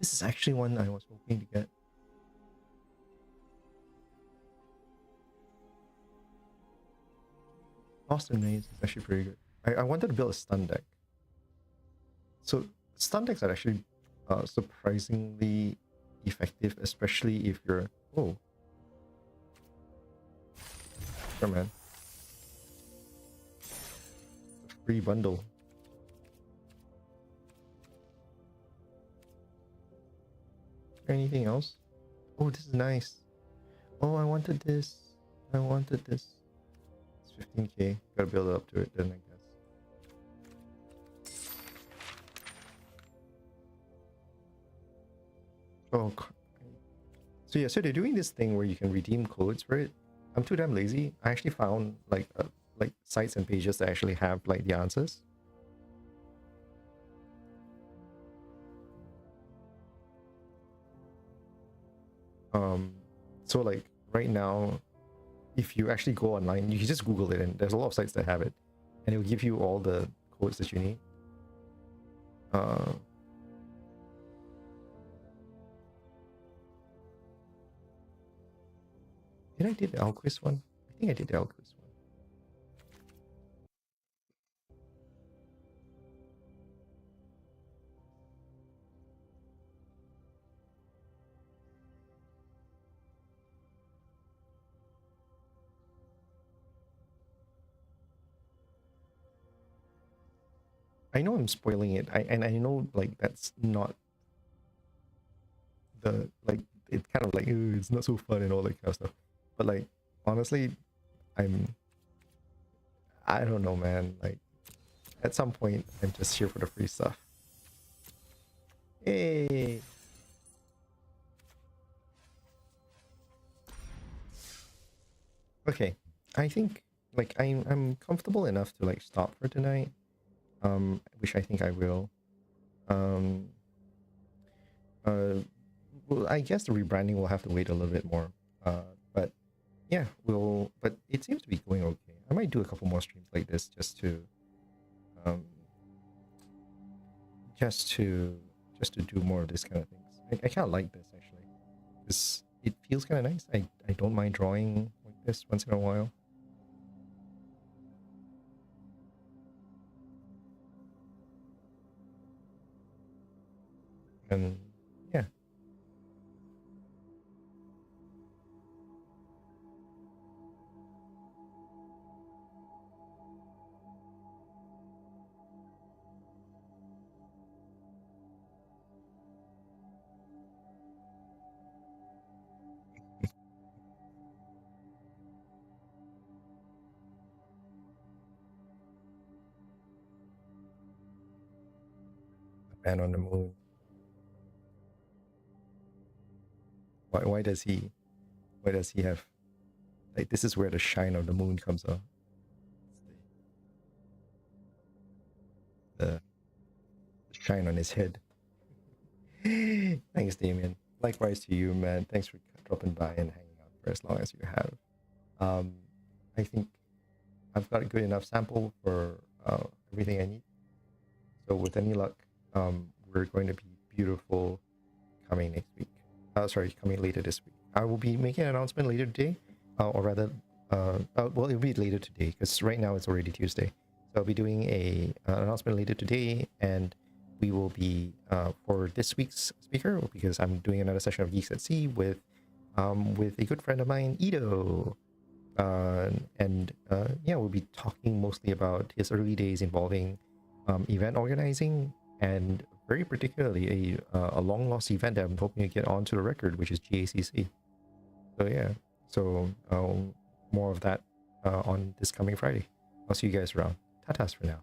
This is actually one I was hoping to get. Lost in Maze is actually pretty good. I wanted to build a stun deck. So stun decks are actually surprisingly effective, especially if you're... Oh. Sure, man. A free bundle. Anything else? Oh, this is nice. Oh, I wanted this. I wanted this. It's 15k. Gotta build up to it then, I guess. Oh, so yeah, so they're doing this thing where you can redeem codes for it. I'm too damn lazy. I actually found like sites and pages that actually have like the answers. So like right now, if you actually go online, you can just Google it, and there's a lot of sites that have it, and it will give you all the codes that you need. Did I did the Alquist one? I think I did the Alquist one. I know I'm spoiling it. And I know like that's not the like, it's kind of like, "Ew, it's not so fun," and all that kind of stuff. But like honestly, I don't know, man. Like at some point, I'm just here for the free stuff. Hey. Okay, I think like I'm comfortable enough to like stop for tonight. Which I think I will. Um. Well, I guess the rebranding will have to wait a little bit more. But yeah, we'll. But it seems to be going okay. I might do a couple more streams like this um, just to do more of this kind of things. I kind of like this actually. It feels kind of nice. I don't mind drawing like this once in a while. And yeah. Man on the moon. Why does he have, like, this is where the shine of the moon comes out. shine on his head. Thanks, Damien. Likewise to you, man. Thanks for dropping by and hanging out for as long as you have. I think I've got a good enough sample for everything I need. So with any luck, we're going to be beautiful coming next week. Sorry, coming later this week. I will be making an announcement later today, or rather, well, it'll be later today because right now it's already Tuesday. So I'll be doing an announcement later today, and we will be for this week's speaker, because I'm doing another session of Geeks at Sea with a good friend of mine, Ido. And yeah, we'll be talking mostly about his early days involving event organizing, and very particularly a long lost event that I'm hoping to get onto the record, which is GACC. So yeah, so more of that on this coming Friday. I'll see you guys around. Tatas for now.